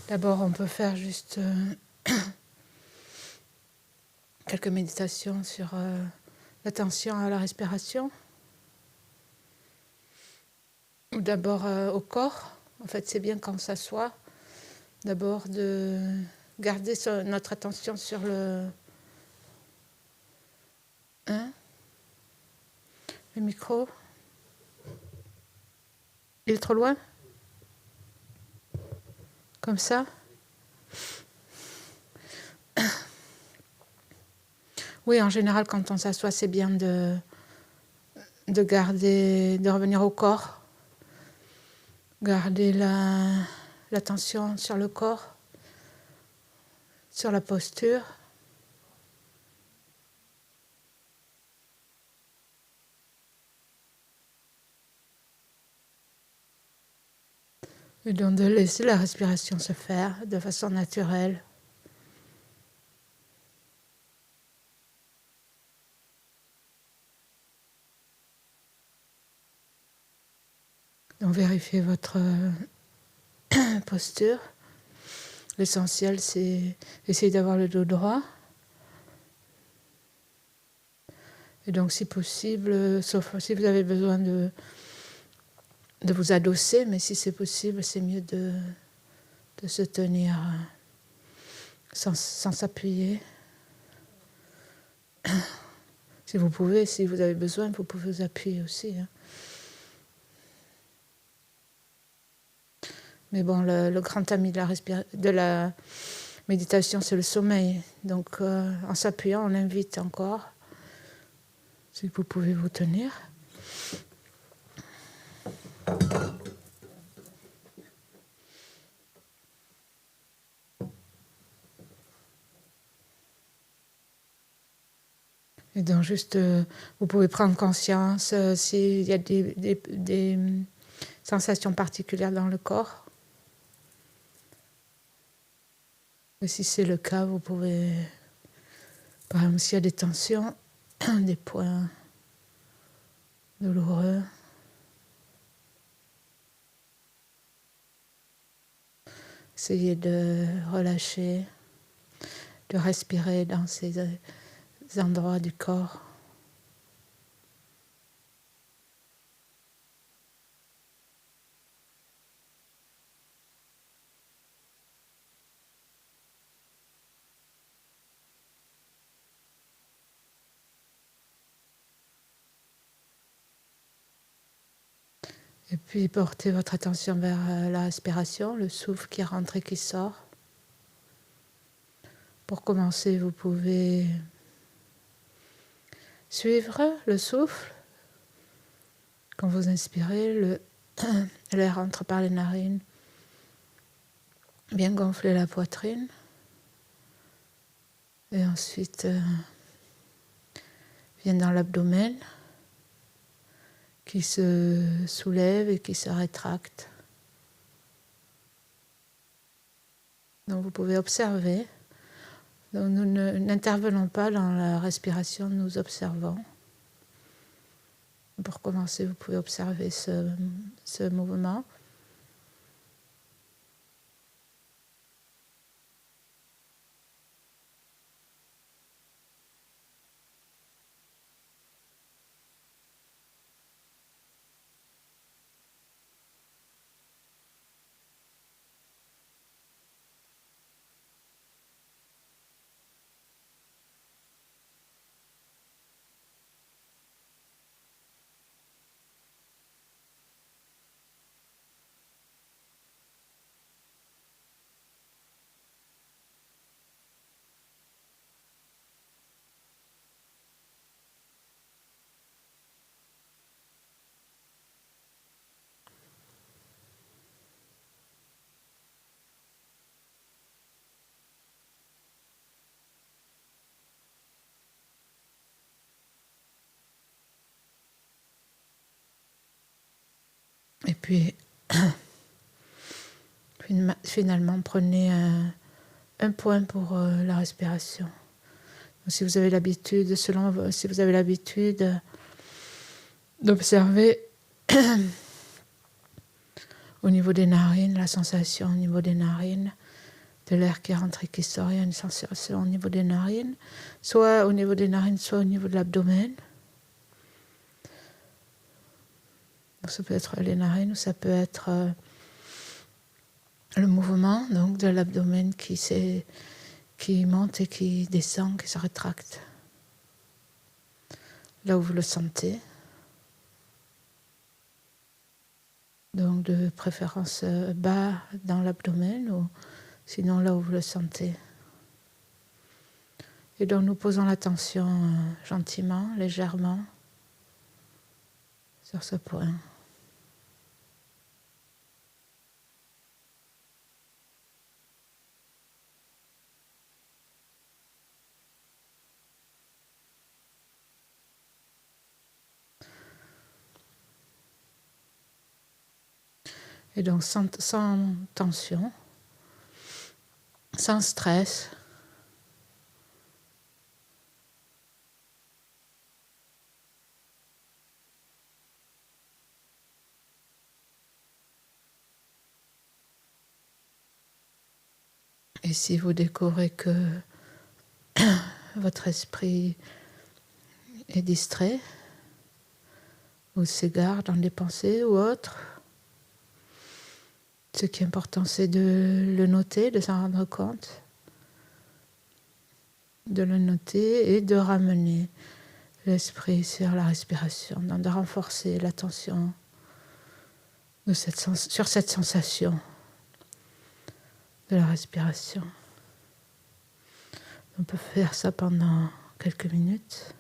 D'abord, on peut faire juste quelques méditations sur l'attention à la respiration. Ou d'abord au corps. En fait, c'est bien quand on s'assoit, d'abord de garder notre attention sur le micro. Il est trop loin? Comme ça? Oui, en général, quand on s'assoit, c'est bien de garder, de revenir au corps. Garder l'attention sur le corps, sur la posture. Et donc de laisser la respiration se faire de façon naturelle. Donc vérifiez votre posture. L'essentiel, c'est essayer d'avoir le dos droit. Et donc, si possible, sauf si vous avez besoin de vous adosser, mais si c'est possible, c'est mieux de se tenir sans s'appuyer. Si vous pouvez, si vous avez besoin, vous pouvez vous appuyer aussi. Mais bon, le grand ami de la méditation, c'est le sommeil. Donc, en s'appuyant, on invite encore. Si vous pouvez vous tenir. Et donc, juste, vous pouvez prendre conscience s'il y a des sensations particulières dans le corps. Et si c'est le cas, vous pouvez, par exemple, s'il y a des tensions, des points douloureux, essayez de relâcher, de respirer dans ces endroits du corps. Et puis portez votre attention vers la respiration, le souffle qui rentre et qui sort. Pour commencer, vous pouvez suivre le souffle. Quand vous inspirez, l'air entre par les narines. Bien gonfler la poitrine. Et ensuite, vient dans l'abdomen, qui se soulève et qui se rétracte. Donc vous pouvez observer. Donc nous n'intervenons pas dans la respiration, nous observons. Pour commencer, vous pouvez observer ce mouvement. Et puis, finalement, prenez un point pour la respiration. Donc, si vous avez l'habitude, si vous avez l'habitude d'observer au niveau des narines, la sensation au niveau des narines, de l'air qui rentre et qui sort. Il y a une sensation au niveau des narines, soit au niveau des narines, soit au niveau de l'abdomen. Ça peut être les narines ou ça peut être le mouvement donc, de l'abdomen qui monte et qui descend, qui se rétracte. Là où vous le sentez. Donc de préférence bas dans l'abdomen ou sinon là où vous le sentez. Et donc nous posons l'attention gentiment, légèrement sur ce point. Et donc sans tension, sans stress. Et si vous découvrez que votre esprit est distrait ou s'égare dans des pensées ou autres, ce qui est important, c'est de le noter, de s'en rendre compte, de le noter et de ramener l'esprit sur la respiration, donc de renforcer l'attention sur cette sensation de la respiration. On peut faire ça pendant quelques minutes.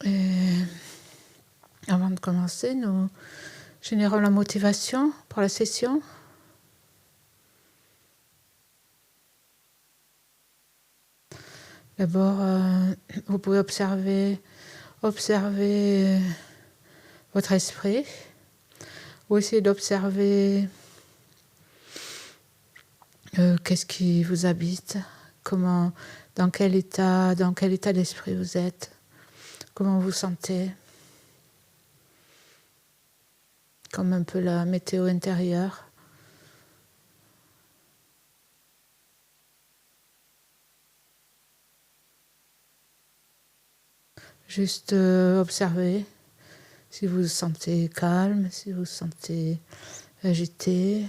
Et avant de commencer, nous générons la motivation pour la session. D'abord, vous pouvez observer votre esprit, ou essayer d'observer qu'est-ce qui vous habite, dans quel état d'esprit vous êtes, comment vous sentez, comme un peu la météo intérieure. Juste observer si vous vous sentez calme, si vous vous sentez agité,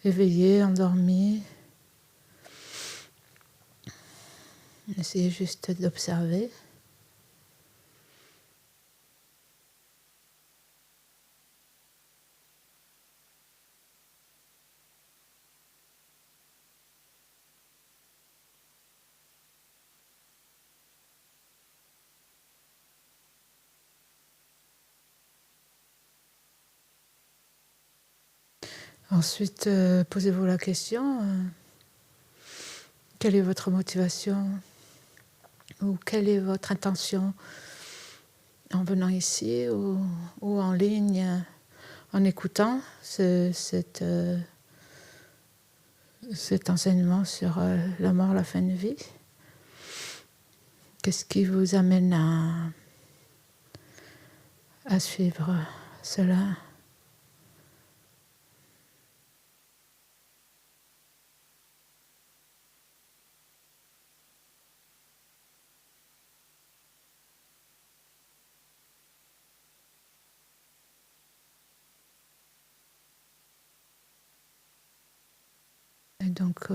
éveillé, endormi. Essayez juste d'observer. Ensuite, posez-vous la question, quelle est votre motivation ou quelle est votre intention en venant ici ou en ligne, en écoutant cet enseignement sur la mort, la fin de vie. Qu'est-ce qui vous amène à suivre cela ? Et donc,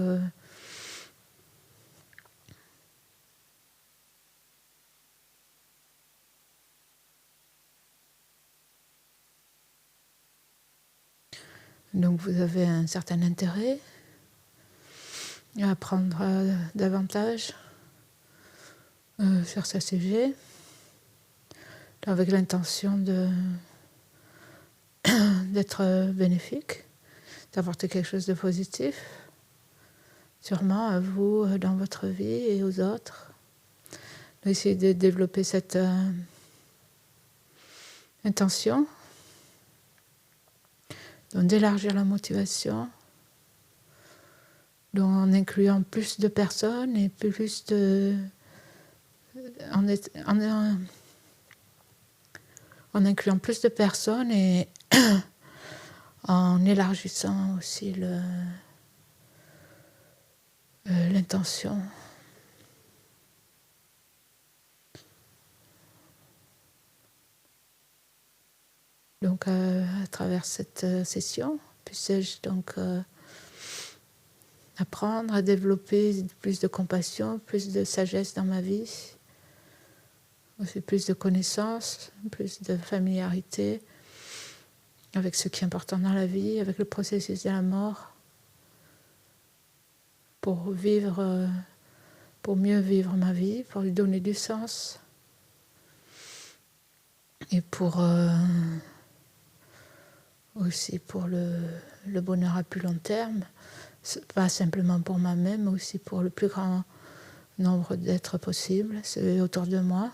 vous avez un certain intérêt à apprendre davantage sur ce sujet, avec l'intention d'être bénéfique, d'apporter quelque chose de positif, sûrement à vous, dans votre vie et aux autres. Essayez de développer cette intention, donc d'élargir la motivation, donc en incluant plus de personnes et plus de... en incluant plus de personnes et en élargissant aussi l'intention. Donc à travers cette session, puisse-je donc apprendre à développer plus de compassion, plus de sagesse dans ma vie, aussi plus de connaissances, plus de familiarité avec ce qui est important dans la vie, avec le processus de la mort, pour mieux vivre ma vie, pour lui donner du sens et aussi pour le bonheur à plus long terme, pas simplement pour moi-même, mais aussi pour le plus grand nombre d'êtres possibles, ceux autour de moi,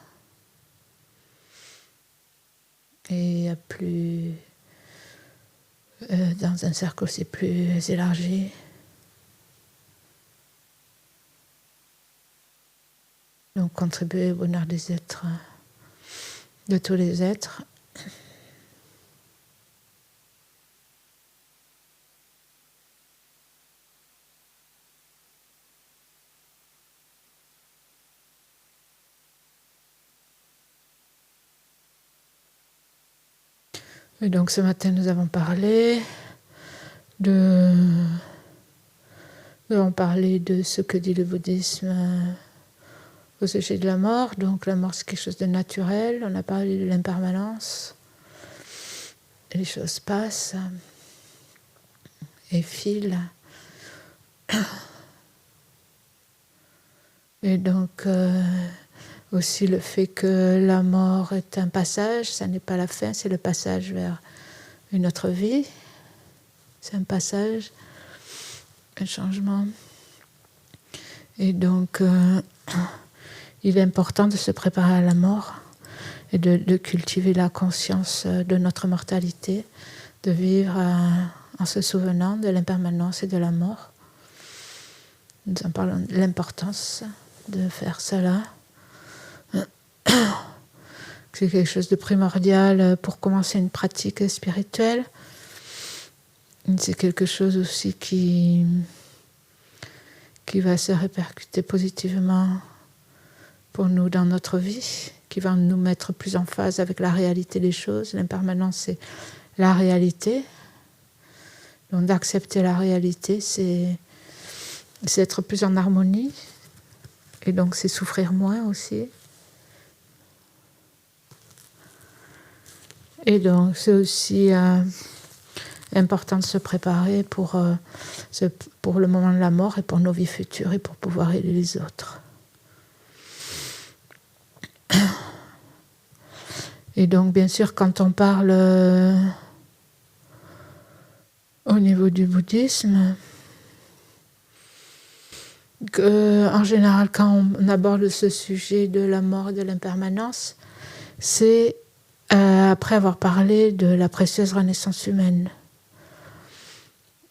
et dans un cercle aussi plus élargi. Donc contribuer au bonheur des êtres, de tous les êtres. Et donc ce matin nous avons parlé de ce que dit le bouddhisme au sujet de la mort. Donc la mort c'est quelque chose de naturel, on a parlé de l'impermanence, les choses passent et filent. Et donc aussi le fait que la mort est un passage, ça n'est pas la fin, c'est le passage vers une autre vie. C'est un passage, un changement. Et donc, il est important de se préparer à la mort et de cultiver la conscience de notre mortalité, de vivre en se souvenant de l'impermanence et de la mort. Nous en parlons de l'importance de faire cela. C'est quelque chose de primordial pour commencer une pratique spirituelle. C'est quelque chose aussi qui va se répercuter positivement pour nous dans notre vie, qui va nous mettre plus en phase avec la réalité des choses. L'impermanence, c'est la réalité. Donc d'accepter la réalité, c'est être plus en harmonie. Et donc c'est souffrir moins aussi. Et donc c'est aussi important de se préparer pour le moment de la mort et pour nos vies futures et pour pouvoir aider les autres. Et donc bien sûr quand on parle au niveau du bouddhisme, en général quand on aborde ce sujet de la mort et de l'impermanence, c'est après avoir parlé de la précieuse renaissance humaine.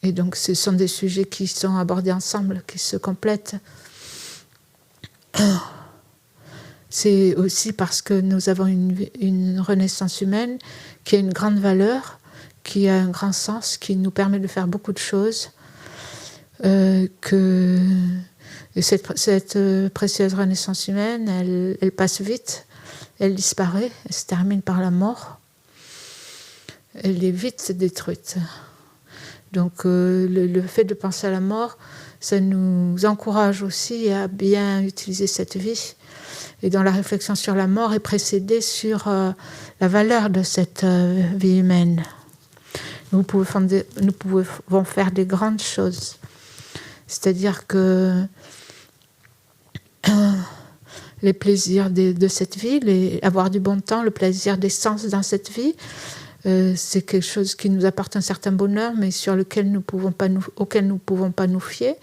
Et donc ce sont des sujets qui sont abordés ensemble, qui se complètent. C'est aussi parce que nous avons une renaissance humaine qui a une grande valeur, qui a un grand sens, qui nous permet de faire beaucoup de choses, que cette précieuse renaissance humaine, elle passe vite, elle disparaît, elle se termine par la mort, elle est vite détruite. Donc le fait de penser à la mort, ça nous encourage aussi à bien utiliser cette vie. Et dans la réflexion sur la mort est précédée sur la valeur de cette vie humaine. Nous pouvons faire des grandes choses. C'est-à-dire que les plaisirs de cette vie, avoir du bon temps, le plaisir des sens dans cette vie, c'est quelque chose qui nous apporte un certain bonheur, mais auquel nous ne pouvons pas nous fier,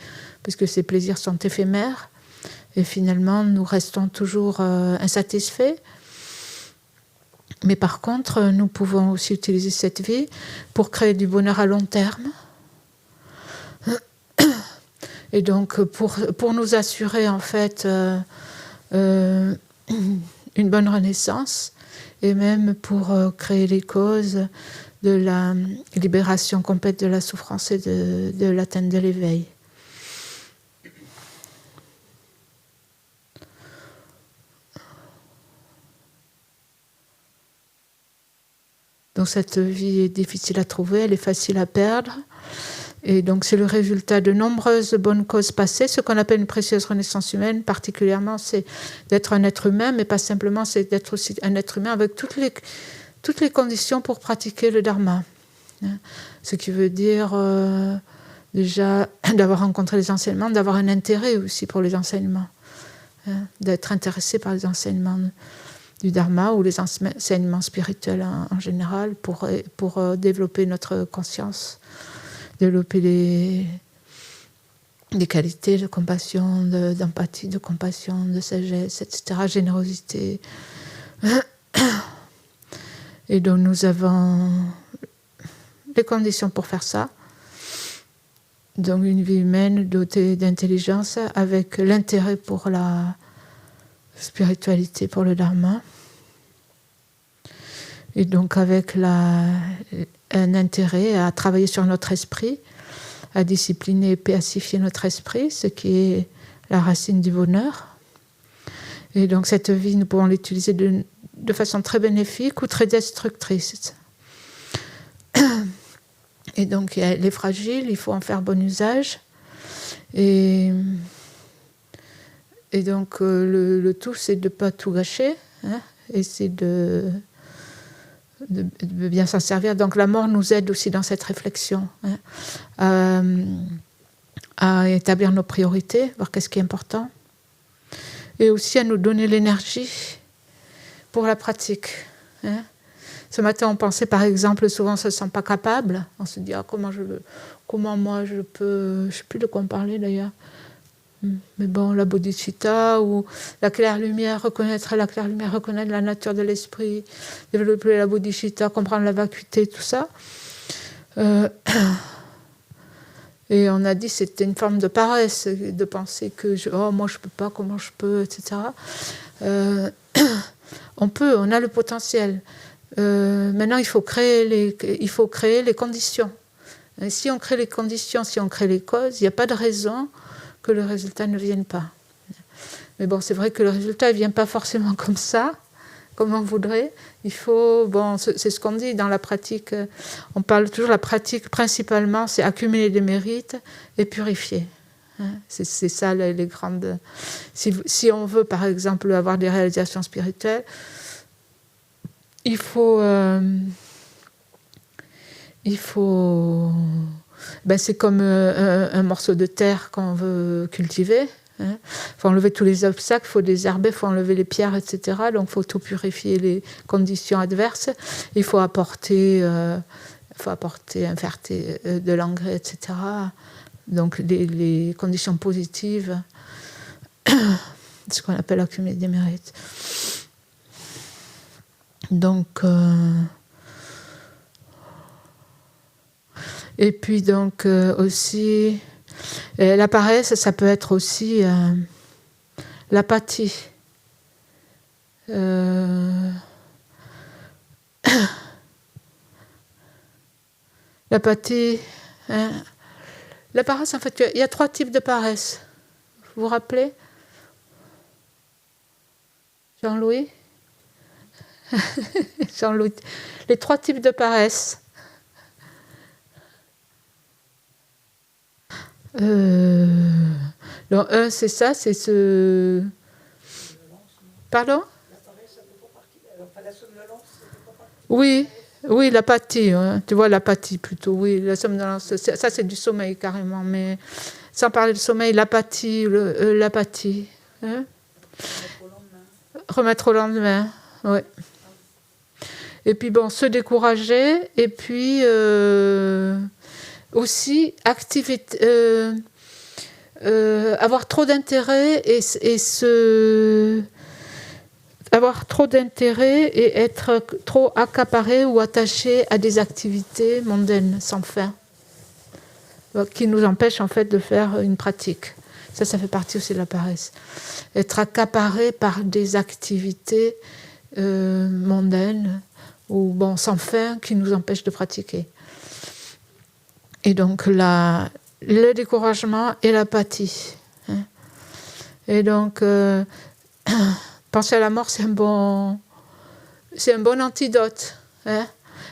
puisque ces plaisirs sont éphémères. Et finalement, nous restons toujours insatisfaits. Mais par contre, nous pouvons aussi utiliser cette vie pour créer du bonheur à long terme. Et donc, pour nous assurer, en fait, une bonne renaissance, et même pour créer les causes de la libération complète de la souffrance et de l'atteinte de l'éveil. Donc cette vie est difficile à trouver, elle est facile à perdre. Et donc c'est le résultat de nombreuses bonnes causes passées. Ce qu'on appelle une précieuse renaissance humaine, particulièrement, c'est d'être un être humain, mais pas simplement, c'est d'être aussi un être humain avec toutes les conditions pour pratiquer le dharma. Ce qui veut dire déjà d'avoir rencontré les enseignements, d'avoir un intérêt aussi pour les enseignements, d'être intéressé par les enseignements du dharma ou les enseignements spirituels en général pour développer notre conscience, développer des qualités de compassion, d'empathie, de compassion, de sagesse, etc., générosité. Et donc nous avons les conditions pour faire ça. Donc une vie humaine dotée d'intelligence avec l'intérêt pour la spiritualité, pour le dharma. Et donc avec un intérêt à travailler sur notre esprit, à discipliner et pacifier notre esprit, ce qui est la racine du bonheur. Et donc cette vie, nous pouvons l'utiliser de façon très bénéfique ou très destructrice. Et donc elle est fragile, il faut en faire bon usage. Et donc le tout, c'est de ne pas tout gâcher, et c'est de bien s'en servir. Donc la mort nous aide aussi dans cette réflexion, à établir nos priorités, voir qu'est-ce qui est important. et aussi à nous donner l'énergie pour la pratique. Hein. Ce matin, on pensait par exemple, souvent on ne se sent pas capable. On se dit, comment moi je peux... Je ne sais plus de quoi on parlait d'ailleurs. Mais bon, la bodhicitta ou la claire lumière, reconnaître la nature de l'esprit, développer la bodhicitta, comprendre la vacuité, tout ça. Et on a dit que c'était une forme de paresse, de penser que moi je peux pas, comment je peux, etc. On a le potentiel. Maintenant, il faut créer les conditions. Et si on crée les conditions, si on crée les causes, il n'y a pas de raison que le résultat ne vienne pas. Mais bon, c'est vrai que le résultat ne vient pas forcément comme ça, comme on voudrait. Il faut, c'est ce qu'on dit dans la pratique. On parle toujours de la pratique, principalement, c'est accumuler des mérites et purifier. C'est ça les grandes... Si on veut, par exemple, avoir des réalisations spirituelles, il faut c'est comme un morceau de terre qu'on veut cultiver. Il faut enlever tous les obstacles, il faut désherber, il faut enlever les pierres, etc. Donc il faut tout purifier les conditions adverses. Il faut apporter de l'engrais, etc. Donc les conditions positives, ce qu'on appelle accumuler des mérites. Donc... Et puis donc aussi, la paresse, ça peut être aussi l'apathie. L'apathie. La paresse, en fait, il y a 3 types de paresse. Vous vous rappelez ? Jean-Louis ? Jean-Louis. Les 3 types de paresse. Donc, c'est ça, c'est ce... Pardon ? La somnolence, oui, l'apathie, hein. Tu vois, l'apathie plutôt, oui, la somnolence, ça c'est du sommeil carrément, mais sans parler de sommeil, l'apathie, l'apathie. Hein ? Remettre au lendemain, oui. Et puis bon, se décourager, et puis... aussi avoir trop d'intérêt avoir trop d'intérêt et être trop accaparé ou attaché à des activités mondaines sans fin qui nous empêchent en fait de faire une pratique. Ça fait partie aussi de la paresse. Être accaparé par des activités mondaines ou sans fin qui nous empêchent de pratiquer. Et donc le découragement et l'apathie. Et donc penser à la mort, c'est un bon antidote,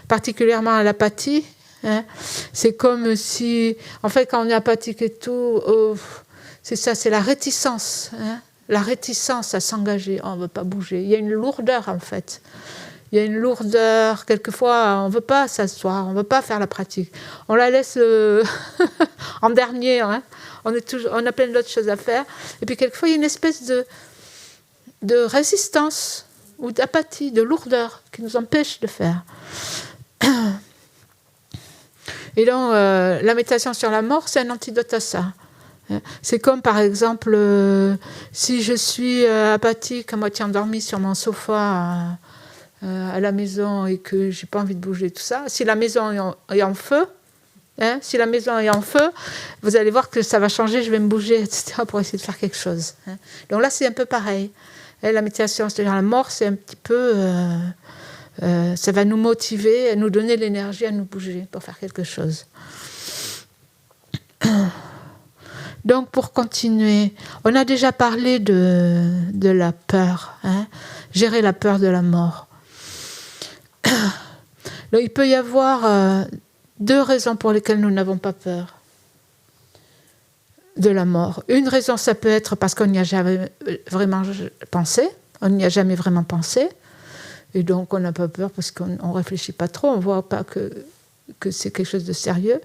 particulièrement à l'apathie. C'est comme si, en fait, quand on est apathique et tout, c'est ça, c'est la réticence. La réticence à s'engager, on ne veut pas bouger. Il y a une lourdeur en fait. Il y a une lourdeur, quelquefois on ne veut pas s'asseoir, on ne veut pas faire la pratique. On la laisse en dernier, on a plein d'autres choses à faire. Et puis quelquefois il y a une espèce de résistance ou d'apathie, de lourdeur qui nous empêche de faire. Et donc la méditation sur la mort, c'est un antidote à ça. C'est comme par exemple, si je suis apathique, à moitié endormie sur mon sofa à la maison et que j'ai pas envie de bouger, tout ça. Si la maison est en feu, vous allez voir que ça va changer, je vais me bouger, etc. pour essayer de faire quelque chose. Donc là, c'est un peu pareil. La méditation, c'est-à-dire la mort, c'est un petit peu... ça va nous motiver, nous donner l'énergie à nous bouger pour faire quelque chose. Donc, pour continuer, on a déjà parlé de la peur, gérer la peur de la mort. Donc, il peut y avoir 2 raisons pour lesquelles nous n'avons pas peur de la mort. Une raison, ça peut être parce qu'on n'y a jamais vraiment pensé, et donc on n'a pas peur parce qu'on ne réfléchit pas trop, on ne voit pas que c'est quelque chose de sérieux.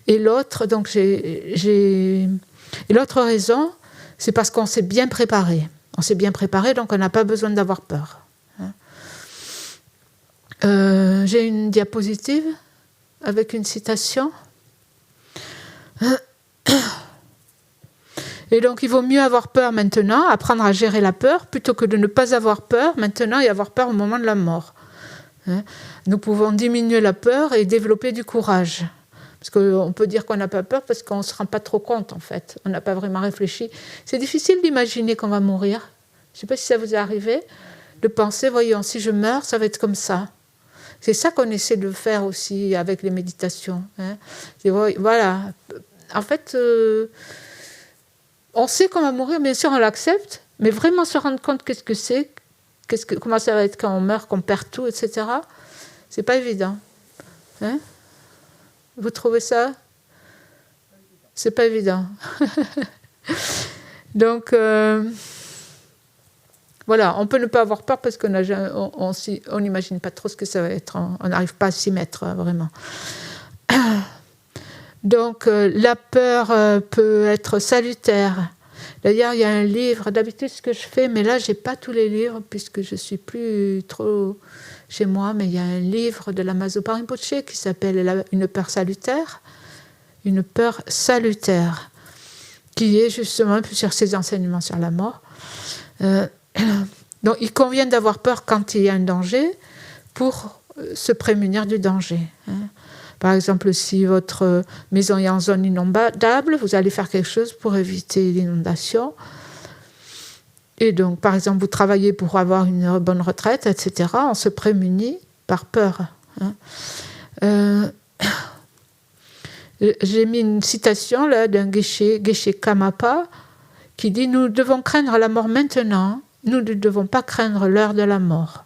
Et l'autre, et l'autre raison, c'est parce qu'on s'est bien préparé. On s'est bien préparé, donc on n'a pas besoin d'avoir peur. J'ai une diapositive avec une citation. Et donc, il vaut mieux avoir peur maintenant, apprendre à gérer la peur, plutôt que de ne pas avoir peur maintenant et avoir peur au moment de la mort. Nous pouvons diminuer la peur et développer du courage. Parce qu'on peut dire qu'on n'a pas peur parce qu'on ne se rend pas trop compte, en fait. On n'a pas vraiment réfléchi. C'est difficile d'imaginer qu'on va mourir. Je ne sais pas si ça vous est arrivé, de penser, voyons, si je meurs, ça va être comme ça. C'est ça qu'on essaie de faire aussi avec les méditations. Voilà. En fait, on sait qu'on va mourir, bien sûr, on l'accepte, mais vraiment se rendre compte qu'est-ce que c'est, comment ça va être quand on meurt, qu'on perd tout, etc., c'est pas évident. Vous trouvez ça ? C'est pas évident. Donc, voilà, on peut ne pas avoir peur parce qu'on n'imagine pas trop ce que ça va être. On n'arrive pas à s'y mettre, vraiment. Donc, la peur peut être salutaire. D'ailleurs, il y a un livre, d'habitude ce que je fais, mais là, je n'ai pas tous les livres puisque je ne suis plus trop chez moi, mais il y a un livre de Lama-Zopa Rinpoché qui s'appelle « Une peur salutaire ». Une peur salutaire, qui est justement sur ses enseignements sur la mort. Donc, il convient d'avoir peur quand il y a un danger pour se prémunir du danger. Par exemple, si votre maison est en zone inondable, vous allez faire quelque chose pour éviter l'inondation. Et donc, par exemple, vous travaillez pour avoir une bonne retraite, etc. On se prémunit par peur. J'ai mis une citation là, d'un Geshe Kamapa qui dit « Nous devons craindre la mort maintenant, nous ne devons pas craindre l'heure de la mort. »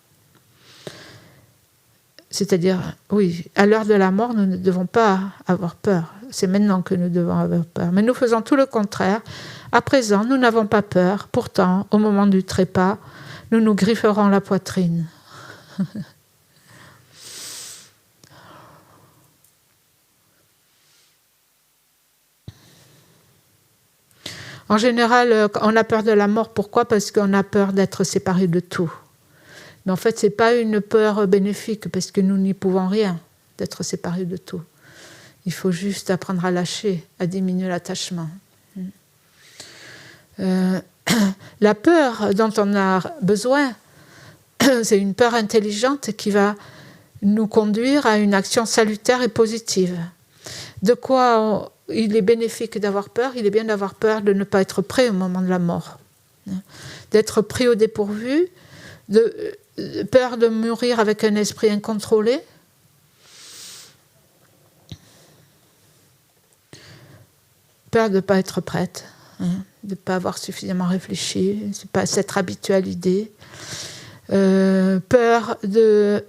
C'est-à-dire, oui, à l'heure de la mort, nous ne devons pas avoir peur. C'est maintenant que nous devons avoir peur. Mais nous faisons tout le contraire. À présent, nous n'avons pas peur. Pourtant, au moment du trépas, nous nous grifferons la poitrine. En général, on a peur de la mort. Pourquoi ? Parce qu'on a peur d'être séparé de tout. Mais en fait, ce n'est pas une peur bénéfique, parce que nous n'y pouvons rien d'être séparés de tout. Il faut juste apprendre à lâcher, à diminuer l'attachement. La peur dont on a besoin, c'est une peur intelligente qui va nous conduire à une action salutaire et positive. De quoi il est bénéfique d'avoir peur ? Il est bien d'avoir peur de ne pas être prêt au moment de la mort. D'être pris au dépourvu, peur de mourir avec un esprit incontrôlé. Peur de ne pas être prête, de ne pas avoir suffisamment réfléchi, de ne pas s'être habitué à l'idée. Peur de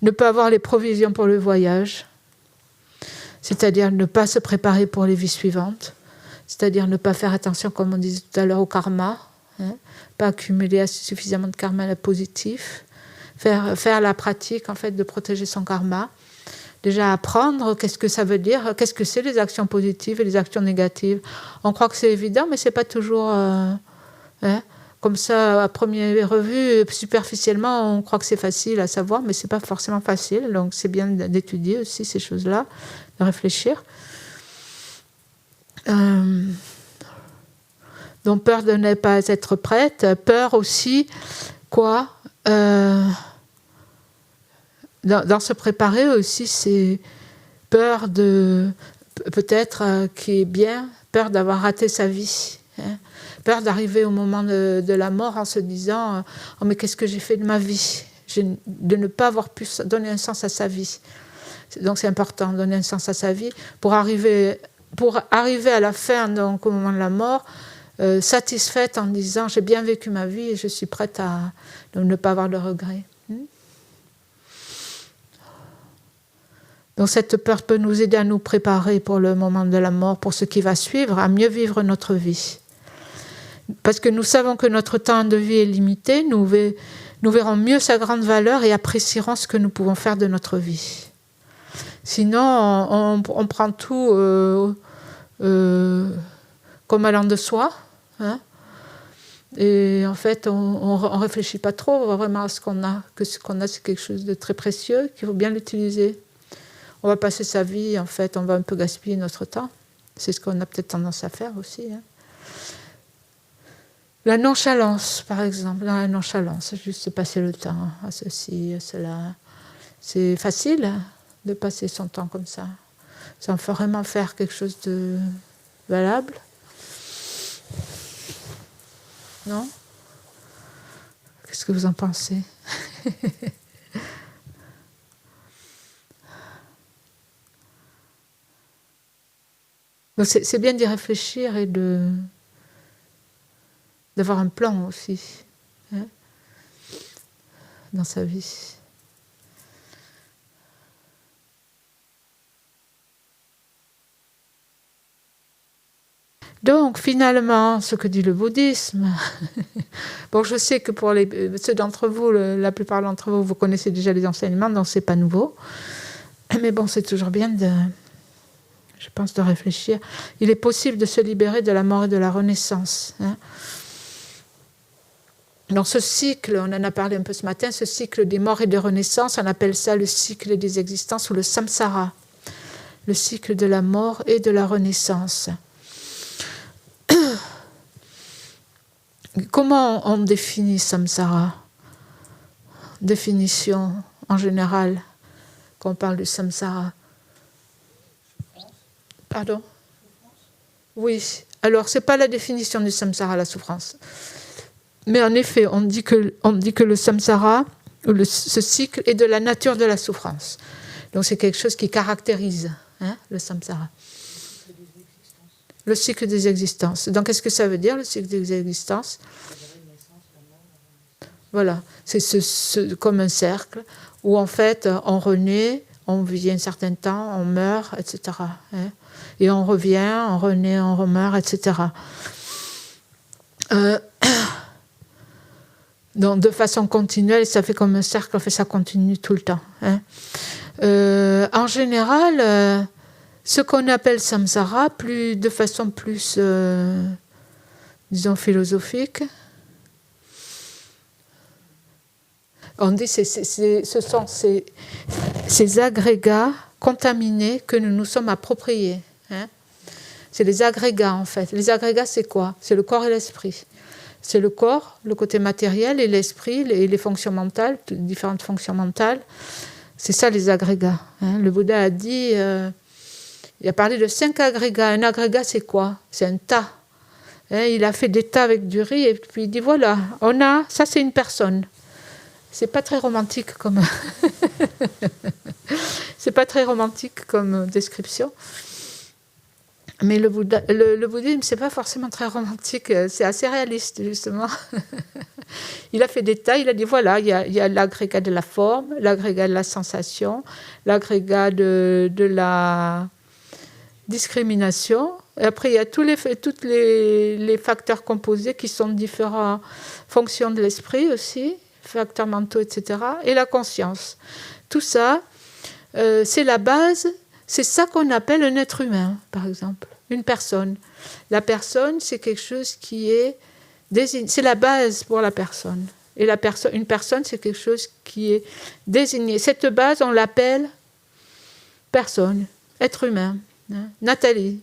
ne pas avoir les provisions pour le voyage, c'est-à-dire ne pas se préparer pour les vies suivantes, c'est-à-dire ne pas faire attention, comme on disait tout à l'heure, au karma, pas accumuler suffisamment de karma positif, faire la pratique en fait de protéger son karma, déjà apprendre qu'est-ce que ça veut dire, qu'est-ce que c'est les actions positives et les actions négatives. On croit que c'est évident, mais c'est pas toujours comme ça à première revue, superficiellement, on croit que c'est facile à savoir, mais c'est pas forcément facile. Donc c'est bien d'étudier aussi ces choses-là, de réfléchir. Donc peur de ne pas être prête, peur aussi, quoi dans se préparer aussi, c'est peur de, peut-être qui est bien, peur d'avoir raté sa vie, peur d'arriver au moment de la mort en se disant « Oh mais qu'est-ce que j'ai fait de ma vie ?» De ne pas avoir pu donner un sens à sa vie. Donc c'est important, donner un sens à sa vie pour arriver à la fin, donc au moment de la mort, satisfaite en disant « J'ai bien vécu ma vie et je suis prête à ne pas avoir de regrets. » Donc cette peur peut nous aider à nous préparer pour le moment de la mort, pour ce qui va suivre, à mieux vivre notre vie. Parce que nous savons que notre temps de vie est limité, nous verrons mieux sa grande valeur et apprécierons ce que nous pouvons faire de notre vie. Sinon, on prend tout comme allant de soi, Et en fait, on ne réfléchit pas trop, on voit vraiment à ce qu'on a, que ce qu'on a, c'est quelque chose de très précieux, qu'il faut bien l'utiliser. On va passer sa vie, en fait, on va un peu gaspiller notre temps. C'est ce qu'on a peut-être tendance à faire aussi. Hein. La nonchalance, par exemple. Dans la nonchalance, juste passer le temps à ceci, à cela. C'est facile de passer son temps comme ça, sans vraiment faire quelque chose de valable. Non ? Qu'est-ce que vous en pensez ? Donc c'est bien d'y réfléchir et d'avoir un plan aussi, hein, dans sa vie. Donc, finalement, ce que dit le bouddhisme, bon, je sais que pour ceux d'entre vous, la plupart d'entre vous, vous connaissez déjà les enseignements, donc c'est pas nouveau. Mais bon, c'est toujours bien je pense, de réfléchir. Il est possible de se libérer de la mort et de la renaissance. Hein. Dans ce cycle, on en a parlé un peu ce matin, ce cycle des morts et des renaissances, on appelle ça le cycle des existences ou le samsara. Le cycle de la mort et de la renaissance. Comment on définit samsara ? Définition en général, quand on parle de samsara. Pardon ? Oui. Alors, ce n'est pas la définition du samsara, la souffrance. Mais en effet, on dit que le samsara, ce cycle, est de la nature de la souffrance. Donc, c'est quelque chose qui caractérise, hein, le samsara. Le cycle des existences. Donc, qu'est-ce que ça veut dire, le cycle des existences ? Voilà, c'est comme un cercle où, en fait, on renaît, on vit un certain temps, on meurt, etc. Hein, et on revient, on renaît, on remeurt, etc. Donc, de façon continuelle, ça fait comme un cercle, en fait, ça continue tout le temps. Hein. En général, ce qu'on appelle samsara, de façon plus, disons, philosophique, on dit que ce sont ces agrégats contaminés que nous nous sommes appropriés. Hein. C'est les agrégats, en fait. Les agrégats, c'est quoi ? C'est le corps et l'esprit. C'est le corps, le côté matériel, et l'esprit, les fonctions mentales, différentes fonctions mentales. C'est ça, les agrégats. Hein. Le Bouddha a dit, il a parlé de 5 agrégats. Un agrégat, c'est quoi ? C'est un tas. Hein, il a fait des tas avec du riz, et puis il dit, voilà, ça c'est une personne. C'est pas très romantique comme c'est pas très romantique comme description. Mais le bouddhisme, c'est pas forcément très romantique, c'est assez réaliste justement. Il a fait des tas, il a dit voilà, il y a l'agrégat de la forme, l'agrégat de la sensation, l'agrégat de la discrimination. Et après, il y a tous les facteurs composés qui sont différentes fonctions de l'esprit aussi, facteurs mentaux, etc. Et la conscience. Tout ça, c'est la base, c'est ça qu'on appelle un être humain, par exemple, une personne. La personne, c'est quelque chose qui est désigné, c'est la base pour la personne. Et une personne, c'est quelque chose qui est désigné. Cette base, on l'appelle personne, être humain. Hein? Nathalie,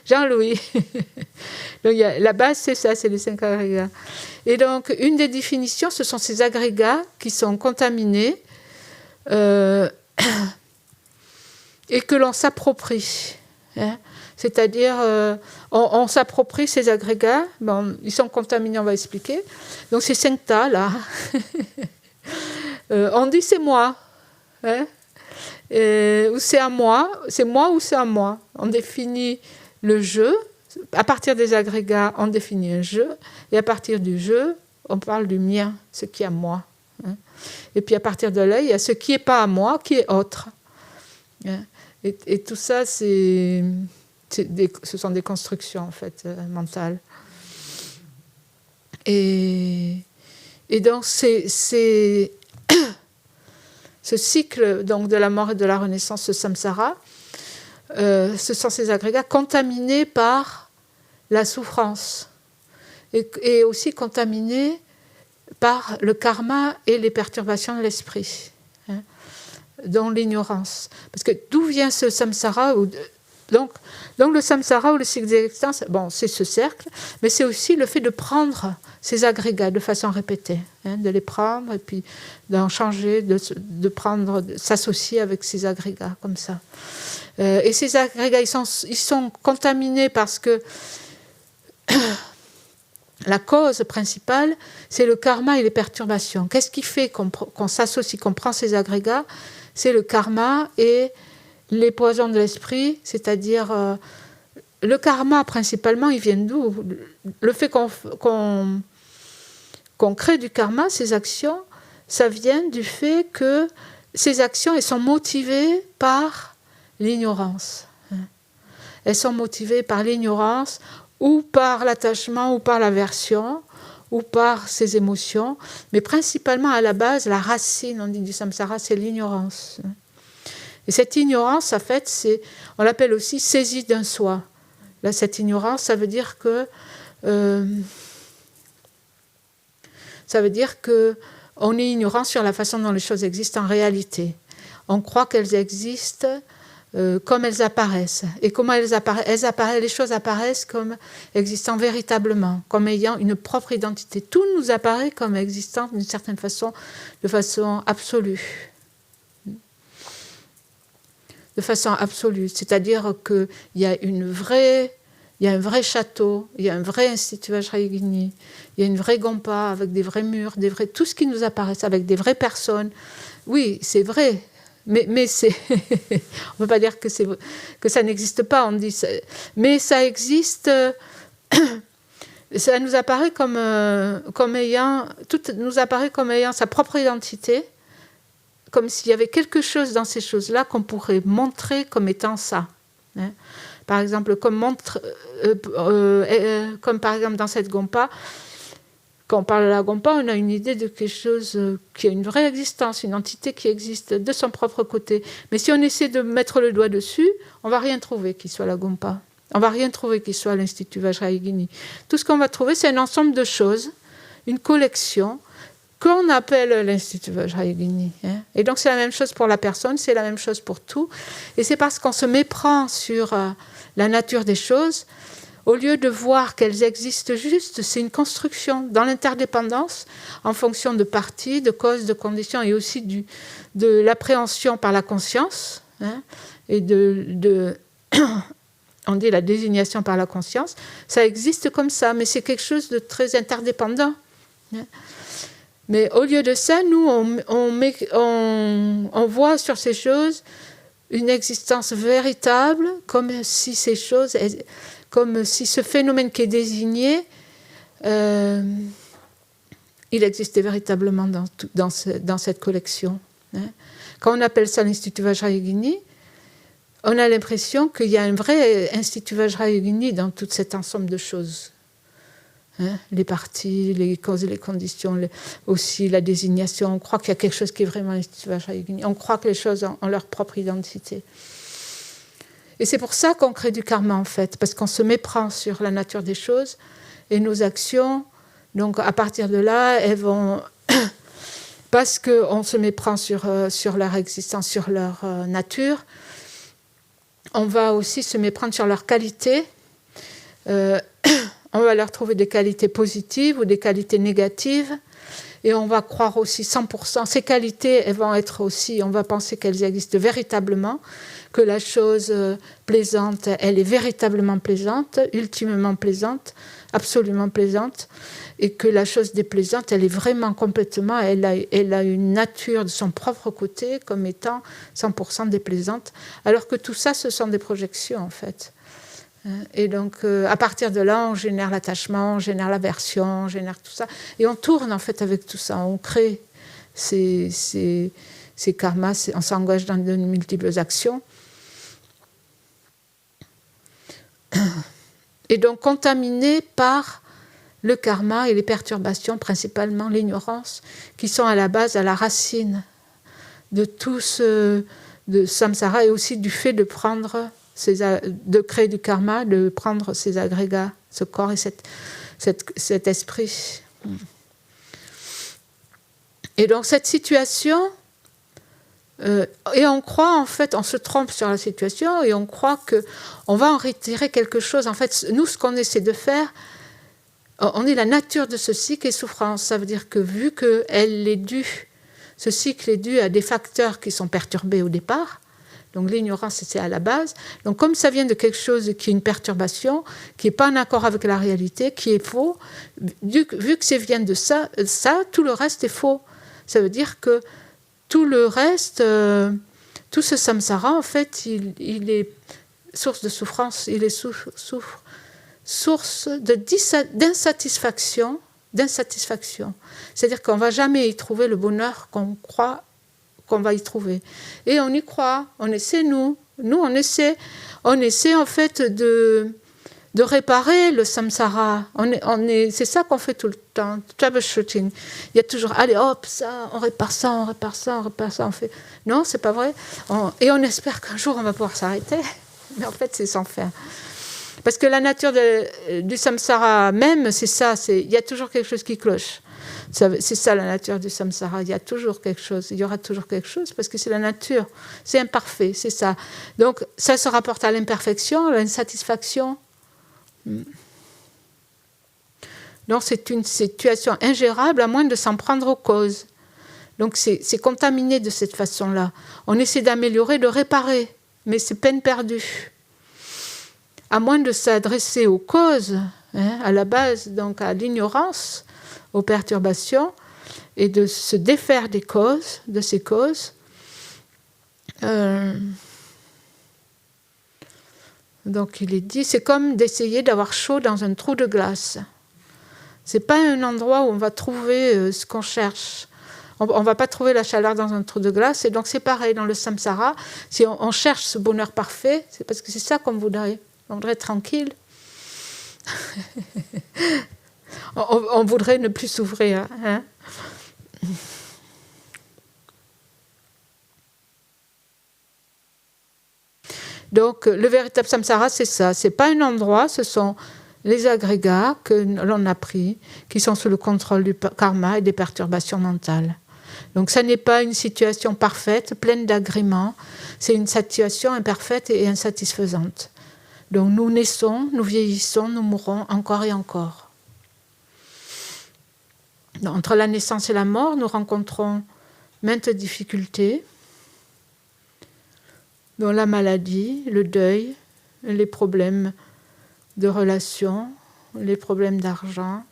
Jean-Louis. Donc, la base, c'est ça, c'est les 5 agrégats. Et donc, une des définitions, ce sont ces agrégats qui sont contaminés et que l'on s'approprie. Hein. C'est-à-dire, on s'approprie ces agrégats. Bon, ils sont contaminés, on va expliquer. Donc, ces 5 tas-là, on dit c'est moi. Hein. Ou c'est à moi, c'est moi ou c'est à moi. On définit le jeu. À partir des agrégats, on définit un jeu. Et à partir du jeu, on parle du mien, ce qui est à moi. Hein. Et puis à partir de là, il y a ce qui n'est pas à moi, qui est autre. Hein. Et tout ça, ce sont des constructions en fait, mentales. Et donc, ce cycle donc, de la mort et de la renaissance, ce samsara, ce sont ces agrégats contaminés par la souffrance. et aussi contaminé par le karma et les perturbations de l'esprit, hein, dont l'ignorance. Parce que d'où vient ce samsara donc le samsara ou le cycle d'existence, bon, c'est ce cercle, mais c'est aussi le fait de prendre ces agrégats de façon répétée, hein, de les prendre et puis d'en changer, de prendre, de s'associer avec ces agrégats comme ça. Et ces agrégats, ils sont contaminés parce que la cause principale, c'est le karma et les perturbations. Qu'est-ce qui fait qu'on s'associe, qu'on prend ces agrégats? C'est le karma et les poisons de l'esprit, c'est-à-dire le karma principalement, il vient d'où? Le fait qu'on crée du karma, ces actions, ça vient du fait que ces actions, elles sont motivées par l'ignorance. Elles sont motivées par l'ignorance ou par l'attachement ou par l'aversion ou par ces émotions, mais principalement à la base, la racine, on dit du samsara, c'est l'ignorance. Et cette ignorance, en fait, on l'appelle aussi saisie d'un soi. Là, cette ignorance, ça veut dire que on est ignorant sur la façon dont les choses existent en réalité. On croit qu'elles existent comme elles apparaissent. Et comment elles apparaissent? Les choses apparaissent comme existant véritablement, comme ayant une propre identité. Tout nous apparaît comme existant d'une certaine façon, de façon absolue. De façon absolue. C'est-à-dire qu'il y a un vrai château, il y a un vrai institut Vajrayogini, il y a une vraie gompa avec des vrais murs, tout ce qui nous apparaît avec des vraies personnes. Oui, c'est vrai. Mais c'est on ne peut pas dire que ça n'existe pas, on dit mais ça existe, ça nous apparaît comme ayant, tout nous apparaît comme ayant sa propre identité, comme s'il y avait quelque chose dans ces choses-là qu'on pourrait montrer comme étant ça. Hein. Par exemple, comme par exemple dans cette gompa, quand on parle de la gompa, on a une idée de quelque chose qui a une vraie existence, une entité qui existe de son propre côté. Mais si on essaie de mettre le doigt dessus, on ne va rien trouver qui soit la gompa. On ne va rien trouver qui soit l'Institut Vajrayogini. Tout ce qu'on va trouver, c'est un ensemble de choses, une collection, qu'on appelle l'Institut Vajrayogini. Hein. Et donc c'est la même chose pour la personne, c'est la même chose pour tout. Et c'est parce qu'on se méprend sur la nature des choses, au lieu de voir qu'elles existent juste, c'est une construction dans l'interdépendance en fonction de parties, de causes, de conditions et aussi de l'appréhension par la conscience, hein, et on dit la désignation par la conscience. Ça existe comme ça, mais c'est quelque chose de très interdépendant. Hein. Mais au lieu de ça, nous, on voit sur ces choses une existence véritable, comme si ces choses... Comme si ce phénomène qui est désigné, il existait véritablement dans cette collection. Hein. Quand on appelle ça l'Institut Vajrayogini, on a l'impression qu'il y a un vrai Institut Vajrayogini dans tout cet ensemble de choses. Hein. Les parties, les causes et les conditions, aussi la désignation. On croit qu'il y a quelque chose qui est vraiment l'Institut Vajrayogini. On croit que les choses ont leur propre identité. Et c'est pour ça qu'on crée du karma, en fait, parce qu'on se méprend sur la nature des choses et nos actions. Donc, à partir de là, elles vont... parce qu'on se méprend sur leur existence, sur leur nature, on va aussi se méprendre sur leur qualité. On va leur trouver des qualités positives ou des qualités négatives. Et on va croire aussi 100%. Ces qualités, elles vont être aussi... On va penser qu'elles existent véritablement, que la chose plaisante, elle est véritablement plaisante, ultimement plaisante, absolument plaisante, et que la chose déplaisante, elle est vraiment complètement, elle a une nature de son propre côté comme étant 100% déplaisante, alors que tout ça, ce sont des projections en fait. Et donc, à partir de là, on génère l'attachement, on génère l'aversion, on génère tout ça, et on tourne en fait avec tout ça, on crée ces karmas, on s'engage dans de multiples actions. Et donc contaminés par le karma et les perturbations, principalement l'ignorance, qui sont à la base, à la racine de tout de samsara et aussi du fait de créer du karma, de prendre ces agrégats, ce corps et cet esprit. Et donc cette situation, et on croit en fait, on se trompe sur la situation et on croit qu'on va en retirer quelque chose. En fait, nous, ce qu'on essaie de faire, on est la nature de ce cycle et souffrance. Ça veut dire que vu que ce cycle est dû à des facteurs qui sont perturbés au départ, donc l'ignorance c'est à la base, donc comme ça vient de quelque chose qui est une perturbation, qui n'est pas en accord avec la réalité, qui est faux, vu que ça vient de ça, tout le reste est faux. Ça veut dire que tout le reste, tout ce samsara, en fait, il est source de souffrance, il est source d'insatisfaction. C'est-à-dire qu'on ne va jamais y trouver le bonheur qu'on croit qu'on va y trouver. Et on y croit, on essaie, nous on essaie en fait de réparer le samsara. C'est ça qu'on fait tout le temps, troubleshooting. Il y a toujours, allez hop, ça, on répare ça, on fait. Non, c'est pas vrai. Et on espère qu'un jour on va pouvoir s'arrêter, mais en fait c'est sans faire. Parce que la nature du samsara même, c'est ça, il y a toujours quelque chose qui cloche. C'est ça la nature du samsara, il y a toujours quelque chose, il y aura toujours quelque chose, parce que c'est la nature, c'est imparfait, c'est ça. Donc ça se rapporte à l'imperfection, à l'insatisfaction. Donc c'est une situation ingérable à moins de s'en prendre aux causes. Donc c'est contaminé de cette façon-là. On essaie d'améliorer, de réparer, mais c'est peine perdue. À moins de s'adresser aux causes, à la base, donc à l'ignorance, aux perturbations, et de se défaire des causes, de ces causes. Donc il est dit, c'est comme d'essayer d'avoir chaud dans un trou de glace. C'est pas un endroit où on va trouver ce qu'on cherche. On va pas trouver la chaleur dans un trou de glace, et donc c'est pareil dans le samsara. Si on cherche ce bonheur parfait, c'est parce que c'est ça qu'on voudrait. On voudrait être tranquille. On voudrait ne plus s'ouvrir. Hein? Donc, le véritable samsara, c'est ça. Ce n'est pas un endroit, ce sont les agrégats que l'on a pris, qui sont sous le contrôle du karma et des perturbations mentales. Donc, ça n'est pas une situation parfaite, pleine d'agréments. C'est une situation imparfaite et insatisfaisante. Donc, nous naissons, nous vieillissons, nous mourrons encore et encore. Entre la naissance et la mort, nous rencontrons maintes difficultés, dont la maladie, le deuil, les problèmes de relations, les problèmes d'argent,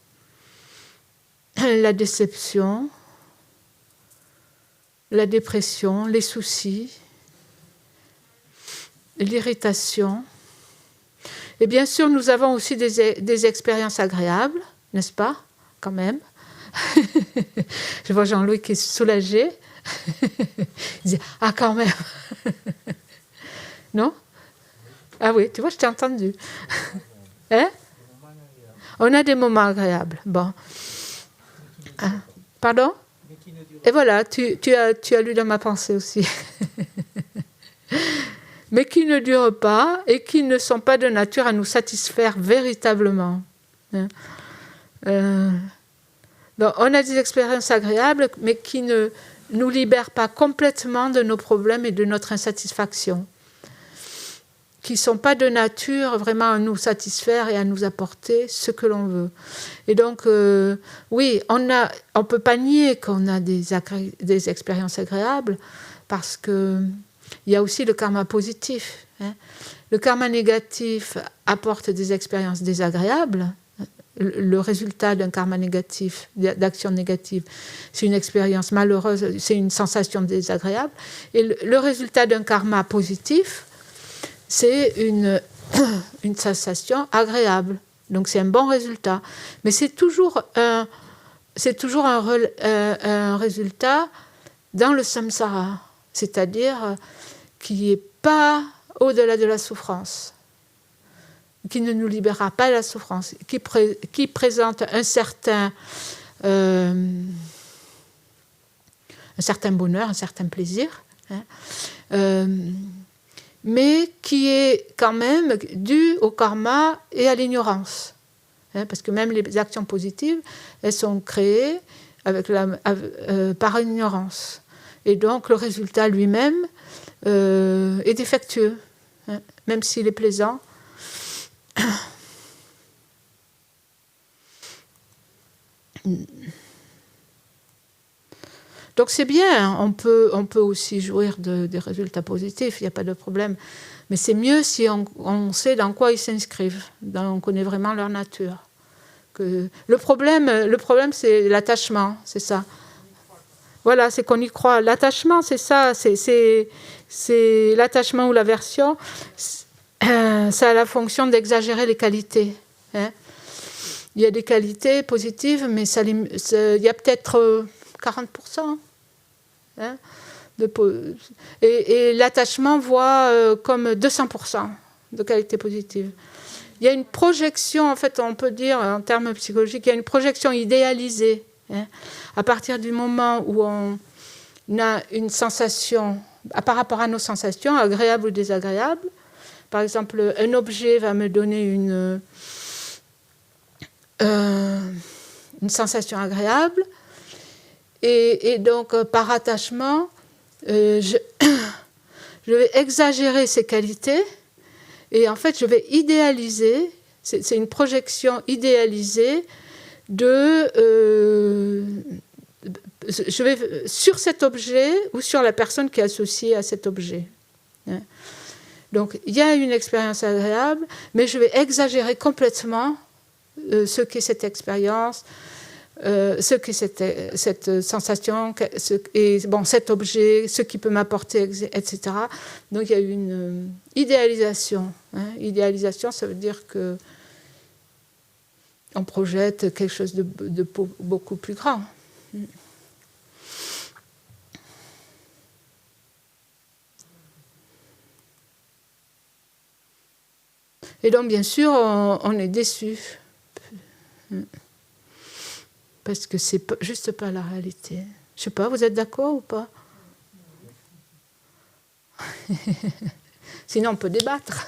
la déception, la dépression, les soucis, l'irritation. Et bien sûr, nous avons aussi des expériences agréables, n'est-ce pas, quand même. Je vois Jean-Louis qui est soulagé. Il dit « Ah, quand même !» Non? Ah oui, tu vois, je t'ai entendu. Hein? On a des moments agréables. Bon. Ah, pardon? Et voilà, tu as lu dans ma pensée aussi. Mais qui ne durent pas et qui ne sont pas de nature à nous satisfaire véritablement. Donc, on a des expériences agréables, mais qui ne nous libèrent pas complètement de nos problèmes et de notre insatisfaction, qui ne sont pas de nature vraiment à nous satisfaire et à nous apporter ce que l'on veut. Et donc, oui, on ne peut pas nier qu'on a des expériences agréables, parce qu'il y a aussi le karma positif. Hein. Le karma négatif apporte des expériences désagréables. Le résultat d'un karma négatif, d'action négative, c'est une expérience malheureuse, c'est une sensation désagréable. Et le résultat d'un karma positif, c'est une sensation agréable. Donc c'est un bon résultat. Mais c'est toujours un résultat dans le samsara, c'est-à-dire qui n'est pas au-delà de la souffrance, qui ne nous libérera pas de la souffrance, qui présente un certain bonheur, un certain plaisir, hein, mais qui est quand même dû au karma et à l'ignorance. parce que même les actions positives, elles sont créées par ignorance. Et donc le résultat lui-même est défectueux, même s'il est plaisant. Donc c'est bien, on peut aussi jouir des résultats positifs, il n'y a pas de problème. Mais c'est mieux si on sait dans quoi ils s'inscrivent, on connaît vraiment leur nature. Le problème, c'est l'attachement, c'est ça. Voilà, c'est qu'on y croit. L'attachement, c'est ça, c'est l'attachement ou l'aversion. Ça a la fonction d'exagérer les qualités. Il y a des qualités positives, mais il y a peut-être 40%. Et l'attachement voit comme 200% de qualité positive. Il y a une projection, en fait, on peut dire en termes psychologiques, il y a une projection idéalisée. À partir du moment où on a une sensation, par rapport à nos sensations, agréables ou désagréables, par exemple, un objet va me donner une sensation agréable, et donc par attachement, je vais exagérer ses qualités, et en fait je vais idéaliser, c'est une projection idéalisée je vais sur cet objet ou sur la personne qui est associée à cet objet. Donc il y a une expérience agréable, mais je vais exagérer complètement ce qu'est cette expérience, ce qu'est cette sensation, cet objet, ce qui peut m'apporter, etc. Donc il y a une idéalisation. Idéalisation, ça veut dire que on projette quelque chose de beaucoup plus grand. Et donc, bien sûr, on est déçu. Parce que c'est juste pas la réalité. Je sais pas, vous êtes d'accord ou pas? Sinon, on peut débattre.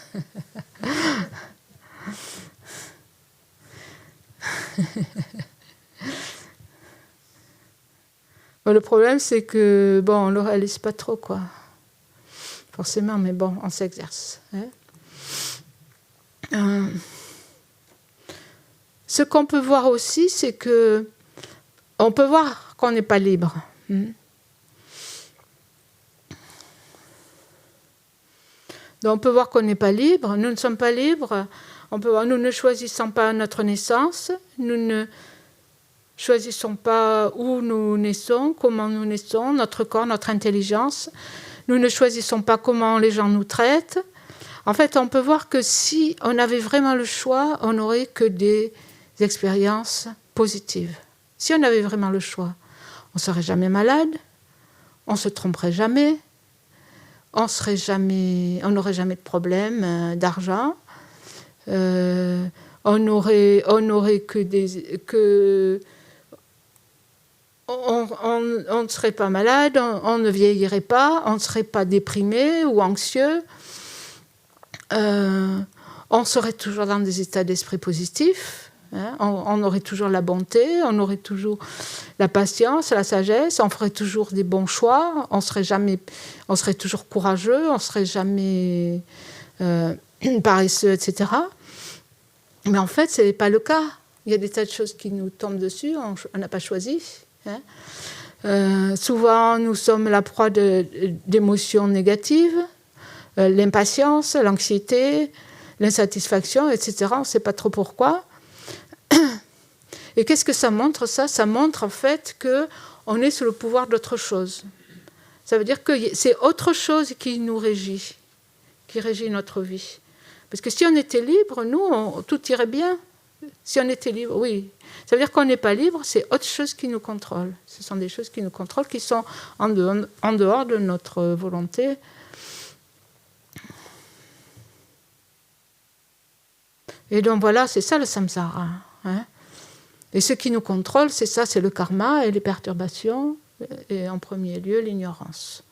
Le problème, c'est que, on ne le réalise pas trop, quoi. Forcément, mais on s'exerce. Ce qu'on peut voir aussi, c'est que on peut voir qu'on n'est pas libre. Donc on peut voir qu'on n'est pas libre. Nous ne sommes pas libres. On peut voir, nous ne choisissons pas notre naissance. Nous ne choisissons pas où nous naissons, comment nous naissons, notre corps, notre intelligence. Nous ne choisissons pas comment les gens nous traitent. En fait, on peut voir que si on avait vraiment le choix, on n'aurait que des expériences positives. Si on avait vraiment le choix, on ne serait jamais malade, on ne se tromperait jamais, on n'aurait jamais de problème d'argent, on n'aurait que on ne serait pas malade, on ne vieillirait pas, on ne serait pas déprimé ou anxieux, on serait toujours dans des états d'esprit positifs, on aurait toujours la bonté, on aurait toujours la patience, la sagesse, on ferait toujours des bons choix, on serait toujours courageux, on serait jamais paresseux, etc. Mais en fait, ce n'est pas le cas. Il y a des tas de choses qui nous tombent dessus, on n'a pas choisi. Souvent, nous sommes la proie d'émotions négatives, l'impatience, l'anxiété, l'insatisfaction, etc. On ne sait pas trop pourquoi. Et qu'est-ce que ça montre, ça ? Ça montre en fait qu'on est sous le pouvoir d'autre chose. Ça veut dire que c'est autre chose qui nous régit, qui régit notre vie. Parce que si on était libre, nous, tout irait bien. Si on était libre, oui. Ça veut dire qu'on n'est pas libre, c'est autre chose qui nous contrôle. Ce sont des choses qui nous contrôlent, qui sont en dehors de notre volonté. Et donc voilà, c'est ça le samsara. Et ce qui nous contrôle, c'est ça, c'est le karma et les perturbations, et en premier lieu l'ignorance.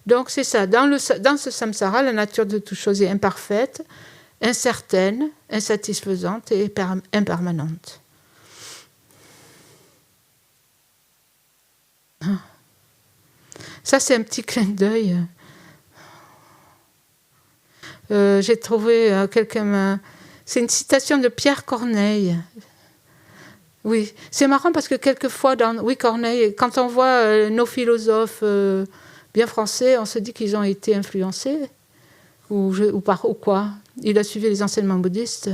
Donc c'est ça, dans ce samsara, la nature de toute chose est imparfaite, incertaine, insatisfaisante et impermanente. Ça, c'est un petit clin d'œil. J'ai trouvé quelqu'un... C'est une citation de Pierre Corneille. Oui, c'est marrant parce que quelquefois, Corneille, quand on voit nos philosophes bien français, on se dit qu'ils ont été influencés ou quoi. Il a suivi les enseignements bouddhistes.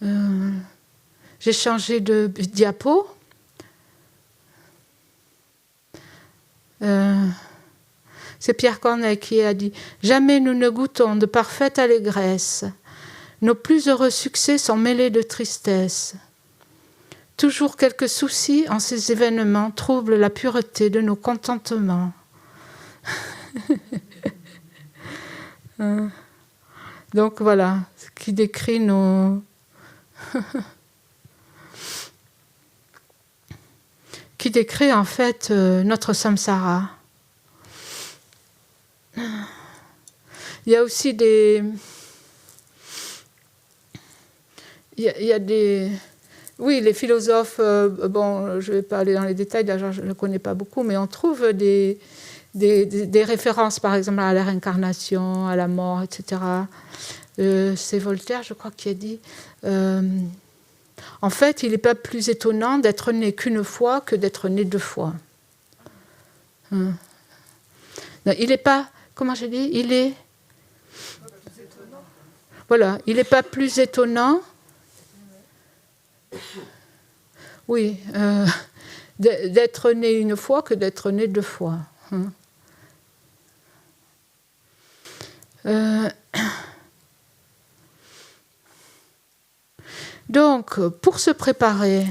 J'ai changé de diapo. C'est Pierre Corneille qui a dit « Jamais nous ne goûtons de parfaite allégresse. Nos plus heureux succès sont mêlés de tristesse. Toujours quelques soucis en ces événements troublent la pureté de nos contentements. » Donc voilà, ce qui décrit nos... qui décrit en fait notre samsara. Il y a aussi des... Il y a des... Oui, les philosophes, bon, je ne vais pas aller dans les détails, d'ailleurs je ne connais pas beaucoup, mais on trouve des références, par exemple, à la réincarnation, à la mort, etc. C'est Voltaire, je crois, qui a dit... en fait, il n'est pas plus étonnant d'être né qu'une fois que d'être né 2 fois. Non, il n'est pas... Comment j'ai dit ? Il est... Voilà, il n'est pas plus étonnant... Oui, d'être né une fois que d'être né 2 fois. Donc, pour se préparer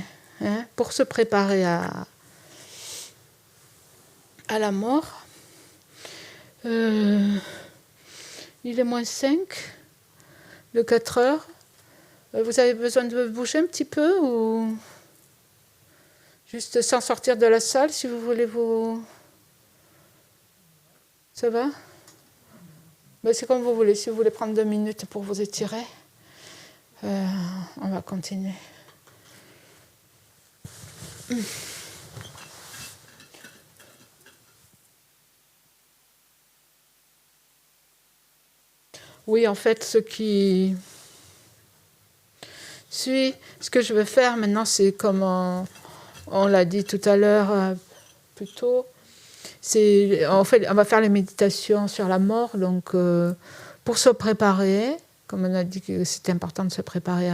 à la mort, il est -5, de 4 heures. Vous avez besoin de bouger un petit peu ou juste sans sortir de la salle si vous voulez vous... Ça va ? Ben, c'est comme vous voulez. Si vous voulez prendre 2 minutes pour vous étirer, on va continuer. Oui, en fait, ce que je veux faire maintenant, c'est comme on l'a dit tout à l'heure, plus tôt, on va faire les méditations sur la mort, donc pour se préparer, comme on a dit que c'était important de se préparer,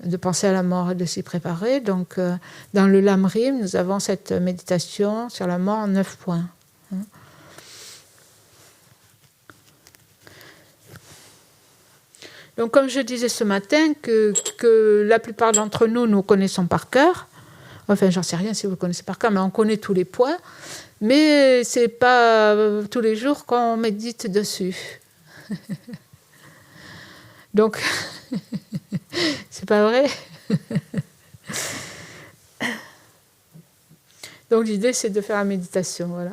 de penser à la mort et de s'y préparer. Donc dans le Lamrim, nous avons cette méditation sur la mort en 9 points. Donc, comme je disais ce matin, que la plupart d'entre nous connaissons par cœur. Enfin, j'en sais rien si vous connaissez par cœur, mais on connaît tous les points. Mais ce n'est pas tous les jours qu'on médite dessus. Donc, c'est pas vrai. Donc, l'idée, c'est de faire la méditation, voilà.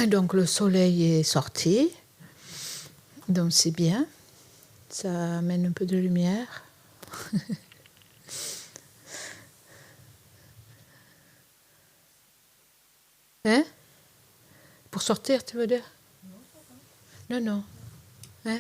Donc le soleil est sorti, donc c'est bien, ça amène un peu de lumière. Hein? Pour sortir, tu veux dire? Non, non. Hein?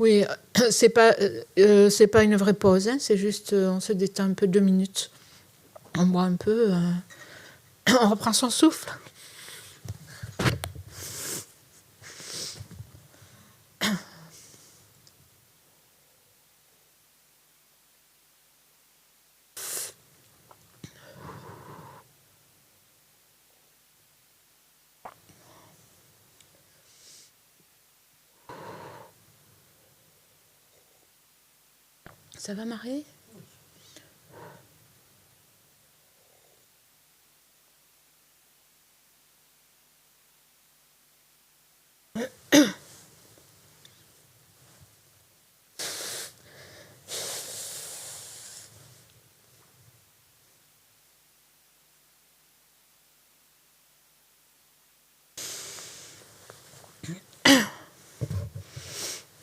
Oui, c'est pas une vraie pause, hein, c'est juste on se détend un peu 2 minutes. On boit un peu, on reprend son souffle. Ça va, Marie?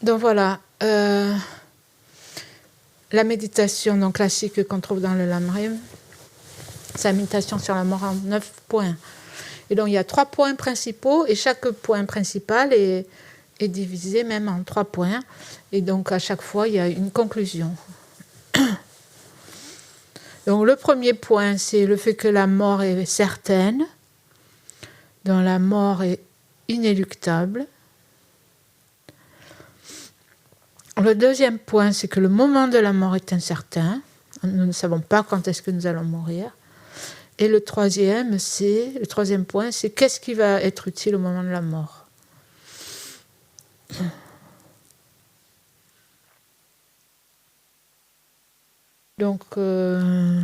Donc voilà, la méditation donc, classique qu'on trouve dans le Lamrim, c'est la méditation sur la mort en 9 points. Et donc il y a 3 points principaux et chaque point principal est divisé même en 3 points. Et donc à chaque fois il y a une conclusion. Donc le premier point c'est le fait que la mort est certaine, donc la mort est inéluctable. Le deuxième point c'est que le moment de la mort est incertain, nous ne savons pas quand est-ce que nous allons mourir. Et le troisième point, c'est qu'est-ce qui va être utile au moment de la mort. Donc, nous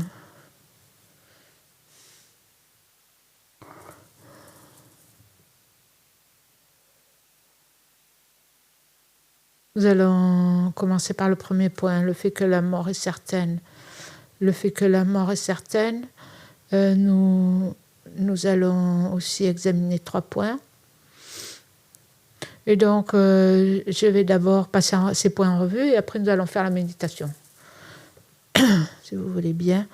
allons commencer par le premier point, le fait que la mort est certaine. Le fait que la mort est certaine, nous allons aussi examiner 3 points. Et donc, je vais d'abord passer ces points en revue et après nous allons faire la méditation. Si vous voulez bien.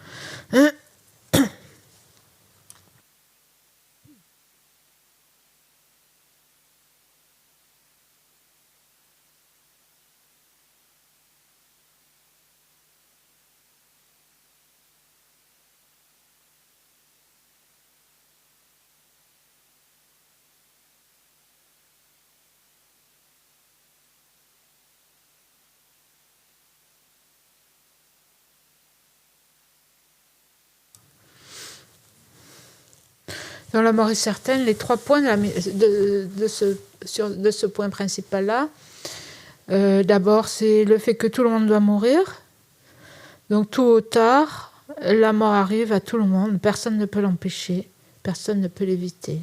Dans la mort est certaine, les 3 points de ce point principal-là, d'abord, c'est le fait que tout le monde doit mourir. Donc, tôt ou tard, la mort arrive à tout le monde. Personne ne peut l'empêcher. Personne ne peut l'éviter.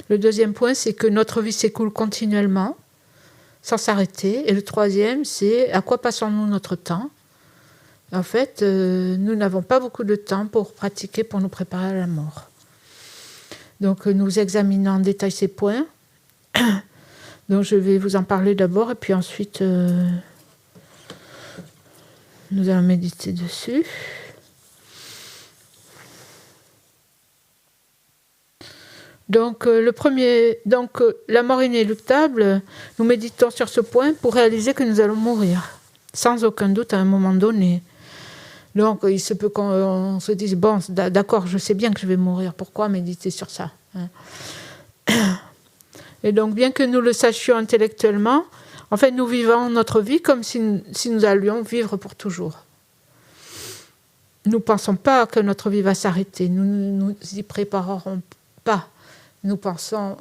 Le deuxième point, c'est que notre vie s'écoule continuellement, sans s'arrêter. Et le troisième, c'est à quoi passons-nous notre temps? En fait, nous n'avons pas beaucoup de temps pour pratiquer, pour nous préparer à la mort. Donc, nous examinons en détail ces points. Donc, je vais vous en parler d'abord et puis ensuite, nous allons méditer dessus. Donc, la mort inéluctable, nous méditons sur ce point pour réaliser que nous allons mourir, sans aucun doute à un moment donné. Donc, il se peut qu'on se dise, bon, d'accord, je sais bien que je vais mourir, pourquoi méditer sur ça, hein? Et donc, bien que nous le sachions intellectuellement, en fait, nous vivons notre vie comme si nous allions vivre pour toujours. Nous ne pensons pas que notre vie va s'arrêter, nous ne nous y préparerons pas. Nous pensons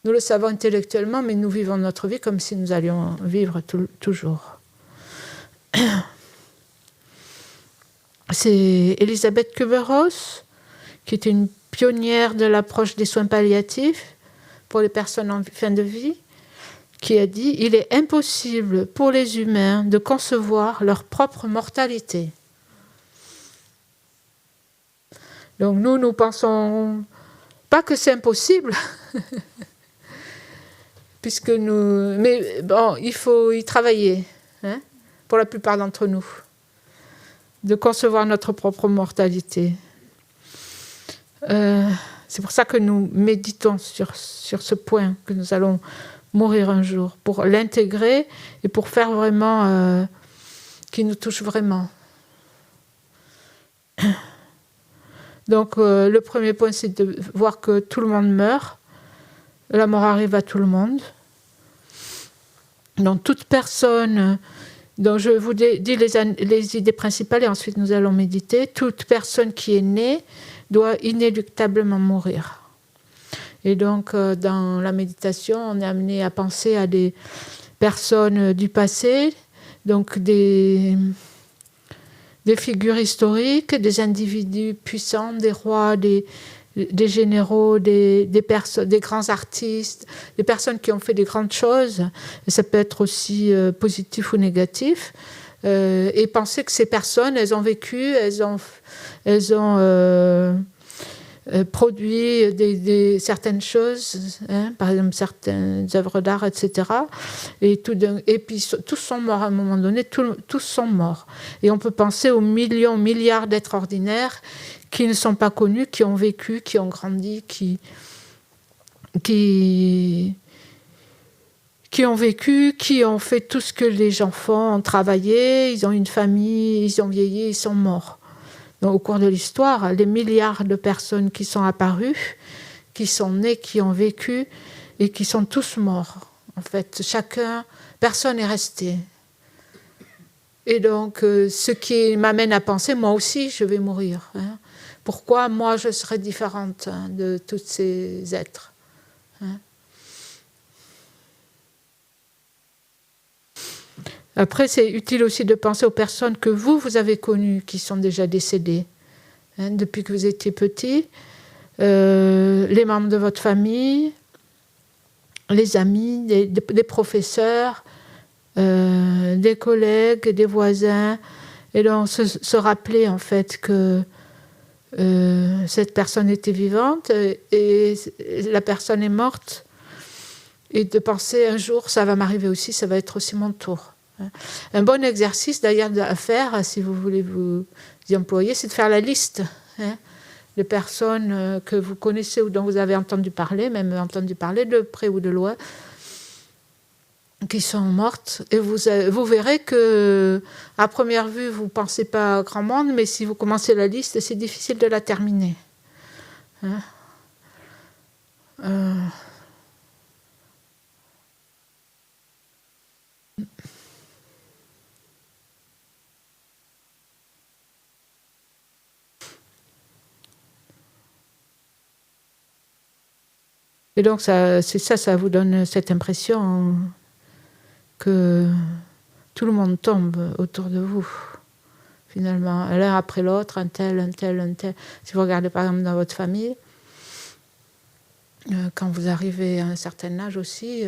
Nous le savons intellectuellement, mais nous vivons notre vie comme si nous allions vivre toujours. C'est Elisabeth Kübler-Ross, qui est une pionnière de l'approche des soins palliatifs pour les personnes en fin de vie, qui a dit « Il est impossible pour les humains de concevoir leur propre mortalité. » Donc nous pensons pas que c'est impossible, puisque nous... Mais bon, il faut y travailler, hein, pour la plupart d'entre nous, de concevoir notre propre mortalité. C'est pour ça que nous méditons sur ce point, que nous allons mourir un jour, pour l'intégrer et pour faire vraiment qu'il nous touche vraiment. Donc le premier point, c'est de voir que tout le monde meurt. La mort arrive à tout le monde. Donc toute personne, donc je vous dis les idées principales et ensuite nous allons méditer. Toute personne qui est née doit inéluctablement mourir. Et donc dans la méditation, on est amené à penser à des personnes du passé, donc des figures historiques, des individus puissants, des rois, des généraux, des grands artistes, des personnes qui ont fait des grandes choses. Et ça peut être aussi positif ou négatif. Et penser que ces personnes, elles ont vécu, elles ont produit certaines choses, hein, par exemple certaines œuvres d'art, etc. Et puis tous sont morts à un moment donné, tous sont morts. Et on peut penser aux millions, milliards d'êtres ordinaires qui ne sont pas connus, qui ont vécu, qui ont grandi, qui ont vécu, qui ont fait tout ce que les gens font, ont travaillé, ils ont une famille, ils ont vieilli, ils sont morts. Donc, au cours de l'histoire, les milliards de personnes qui sont apparues, qui sont nées, qui ont vécu et qui sont tous morts. En fait, personne n'est resté. Et donc, ce qui m'amène à penser, moi aussi, je vais mourir. Hein. Pourquoi moi, je serais différente, hein, de tous ces êtres, hein. Après, c'est utile aussi de penser aux personnes que vous avez connues, qui sont déjà décédées, hein, depuis que vous étiez petit, les membres de votre famille, les amis, des professeurs, des collègues, des voisins, et donc se rappeler en fait que cette personne était vivante et la personne est morte, et de penser un jour ça va m'arriver aussi, ça va être aussi mon tour. Un bon exercice d'ailleurs à faire, si vous voulez vous y employer, c'est de faire la liste, hein, de personnes que vous connaissez ou dont vous avez entendu parler, même entendu parler de près ou de loin, qui sont mortes. Et vous verrez que à première vue, vous ne pensez pas à grand monde, mais si vous commencez la liste, c'est difficile de la terminer. Hein, Et donc, ça vous donne cette impression que tout le monde tombe autour de vous, finalement, l'un après l'autre, un tel. Si vous regardez par exemple dans votre famille, quand vous arrivez à un certain âge aussi,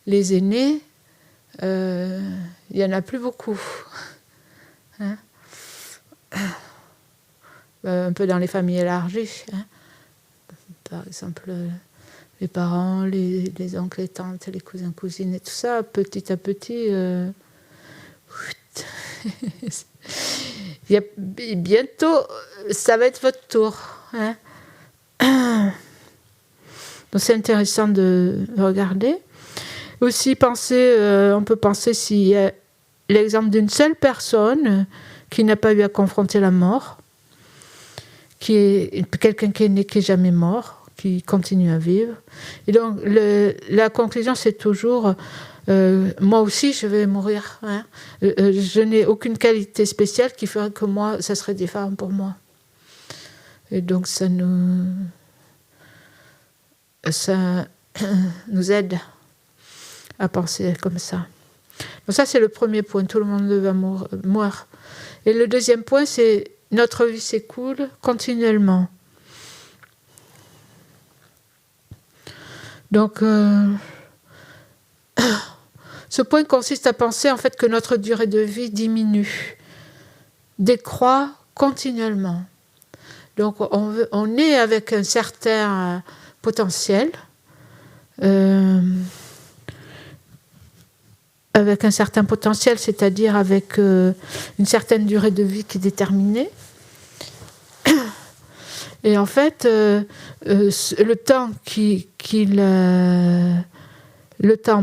les aînés, il n'y en a plus beaucoup. Hein, un peu dans les familles élargies. Hein. Par exemple, les parents, les oncles, les tantes, les cousins, cousines et tout ça, petit à petit, bientôt, ça va être votre tour. Hein. Donc c'est intéressant de regarder. Aussi on peut penser s'il y a l'exemple d'une seule personne qui n'a pas eu à confronter la mort, qui est quelqu'un qui est né, qui n'est jamais mort, qui continue à vivre. Et donc, la conclusion, c'est toujours moi aussi, je vais mourir. Hein. Je n'ai aucune qualité spéciale qui ferait que moi, ça serait différent pour moi. Et donc, ça nous aide à penser comme ça. Donc ça, c'est le premier point. Tout le monde va mourir. Et le deuxième point, c'est notre vie s'écoule continuellement. Donc, ce point consiste à penser en fait que notre durée de vie diminue, décroît continuellement. Donc, on est avec un certain potentiel, c'est-à-dire avec une certaine durée de vie qui est déterminée. Et en fait, le temps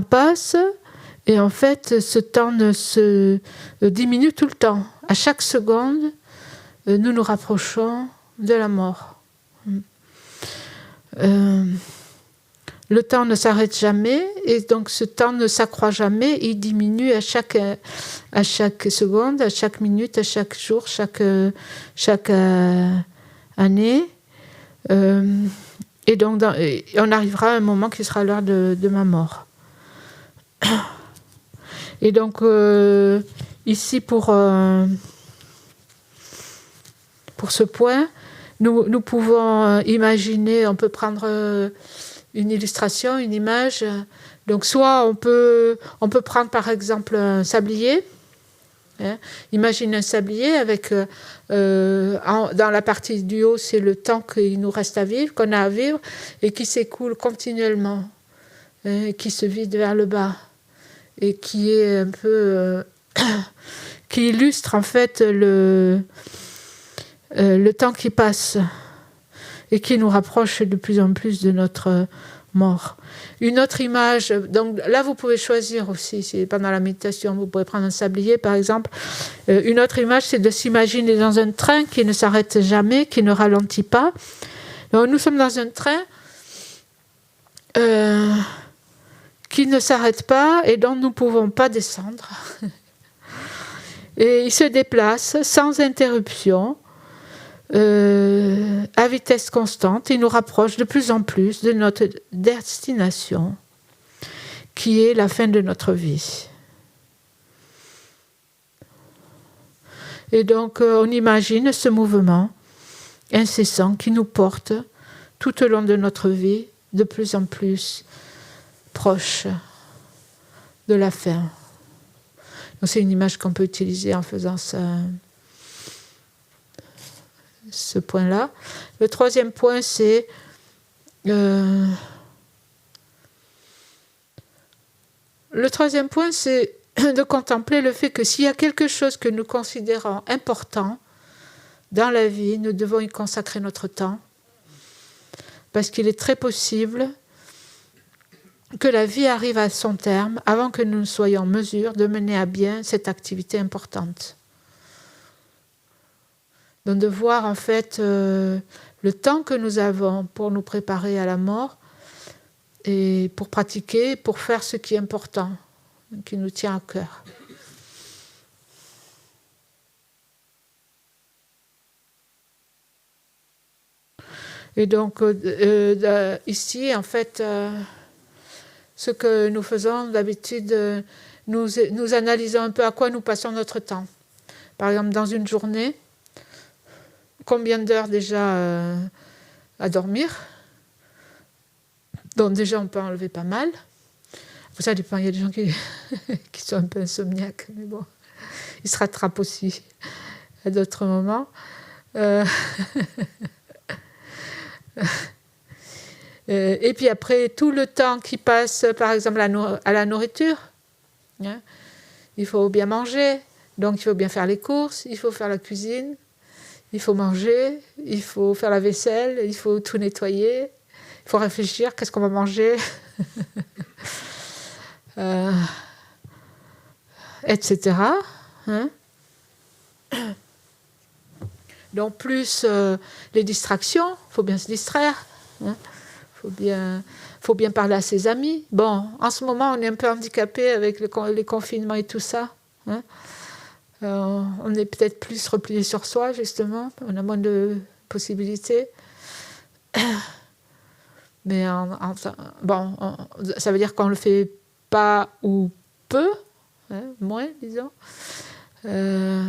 passe, et en fait, ce temps se diminue tout le temps. À chaque seconde, nous nous rapprochons de la mort. Le temps ne s'arrête jamais, et donc ce temps ne s'accroît jamais, il diminue à chaque seconde, à chaque minute, à chaque jour, chaque année. Et donc, on arrivera à un moment qui sera l'heure de ma mort. Et donc, ici, pour ce point, nous pouvons imaginer, on peut prendre une illustration, une image. Donc, soit on peut prendre, par exemple, un sablier. Imagine un sablier avec, dans la partie du haut, c'est le temps qu'il nous reste à vivre, qu'on a à vivre, et qui s'écoule continuellement, qui se vide vers le bas, et qui est un peu... qui illustre en fait le temps qui passe, et qui nous rapproche de plus en plus de notre mort. Une autre image, donc là vous pouvez choisir aussi, si pendant la méditation vous pouvez prendre un sablier par exemple. Une autre image, c'est de s'imaginer dans un train qui ne s'arrête jamais, qui ne ralentit pas. Donc, nous sommes dans un train qui ne s'arrête pas et dont nous ne pouvons pas descendre. Et il se déplace sans interruption, à vitesse constante. Il nous rapproche de plus en plus de notre destination, qui est la fin de notre vie. Et donc, on imagine ce mouvement incessant qui nous porte tout au long de notre vie, de plus en plus proche de la fin. Donc, c'est une image qu'on peut utiliser en faisant ce point-là. Le troisième point, c'est de contempler le fait que s'il y a quelque chose que nous considérons important dans la vie, nous devons y consacrer notre temps, parce qu'il est très possible que la vie arrive à son terme avant que nous ne soyons en mesure de mener à bien cette activité importante. Donc de voir en fait le temps que nous avons pour nous préparer à la mort et pour pratiquer, pour faire ce qui est important, qui nous tient à cœur. Et donc ici, en fait, ce que nous faisons d'habitude, nous analysons un peu à quoi nous passons notre temps. Par exemple, dans une journée, combien d'heures déjà à dormir? Donc déjà, on peut enlever pas mal. Ça dépend, il y a des gens qui sont un peu insomniaques, mais bon, ils se rattrapent aussi à d'autres moments. Et puis après, tout le temps qui passe, par exemple, à la nourriture, hein, il faut bien manger, donc il faut bien faire les courses, il faut faire la cuisine, il faut manger, il faut faire la vaisselle, il faut tout nettoyer, il faut réfléchir, qu'est-ce qu'on va manger, etc. Hein. Donc plus les distractions, il faut bien se distraire, hein. Faut bien parler à ses amis. Bon, en ce moment, on est un peu handicapé avec les confinements et tout ça. Hein. On est peut-être plus replié sur soi, justement. On a moins de possibilités. Mais ça veut dire qu'on ne le fait pas ou peu, hein, moins, disons. Mais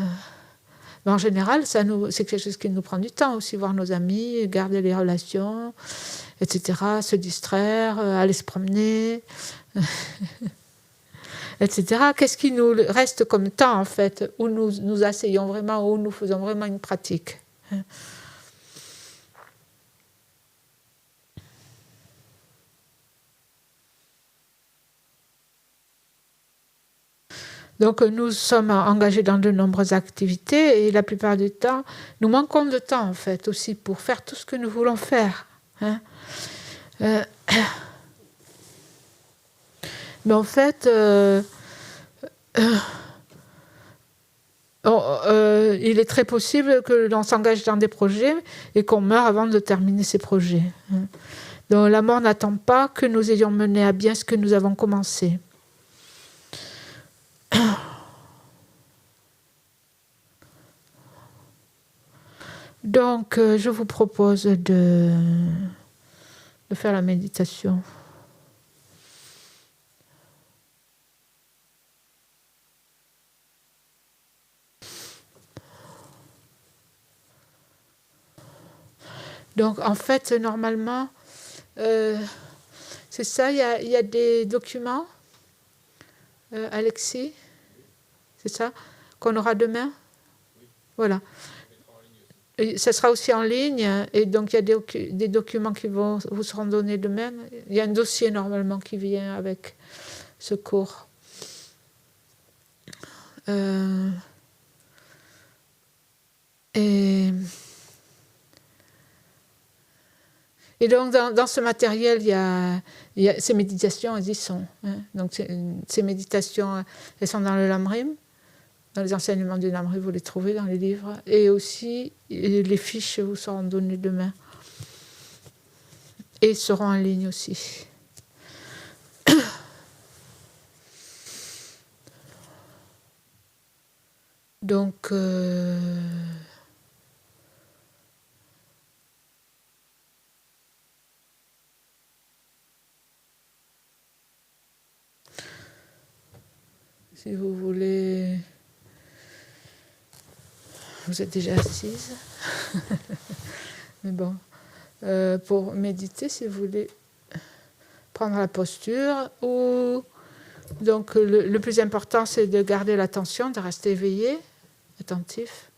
en général, c'est quelque chose qui nous prend du temps aussi, voir nos amis, garder les relations, etc., se distraire, aller se promener, etc. Qu'est-ce qui nous reste comme temps, en fait, où nous asseyons vraiment, où nous faisons vraiment une pratique, hein. Donc nous sommes engagés dans de nombreuses activités et la plupart du temps, nous manquons de temps en fait aussi pour faire tout ce que nous voulons faire, hein. Mais en fait, il est très possible que l'on s'engage dans des projets et qu'on meure avant de terminer ces projets, hein. Donc la mort n'attend pas que nous ayons mené à bien ce que nous avons commencé. Donc, je vous propose de faire la méditation. Donc, en fait, normalement, c'est ça, il y a des documents, Alexis, c'est ça, qu'on aura demain. Voilà. Et ça sera aussi en ligne, et donc il y a des documents qui vous seront donnés demain. Il y a un dossier normalement qui vient avec ce cours. Et donc, dans ce matériel, il y a ces méditations, elles y sont, hein. Donc, ces méditations, elles sont dans le Lamrim, dans les enseignements du Lamrim, vous les trouvez dans les livres. Et aussi, les fiches vous seront données demain. Et seront en ligne aussi. Donc, si vous voulez, vous êtes déjà assise. Mais bon, pour méditer, si vous voulez prendre la posture, ou donc le plus important, c'est de garder l'attention, de rester éveillé, attentif.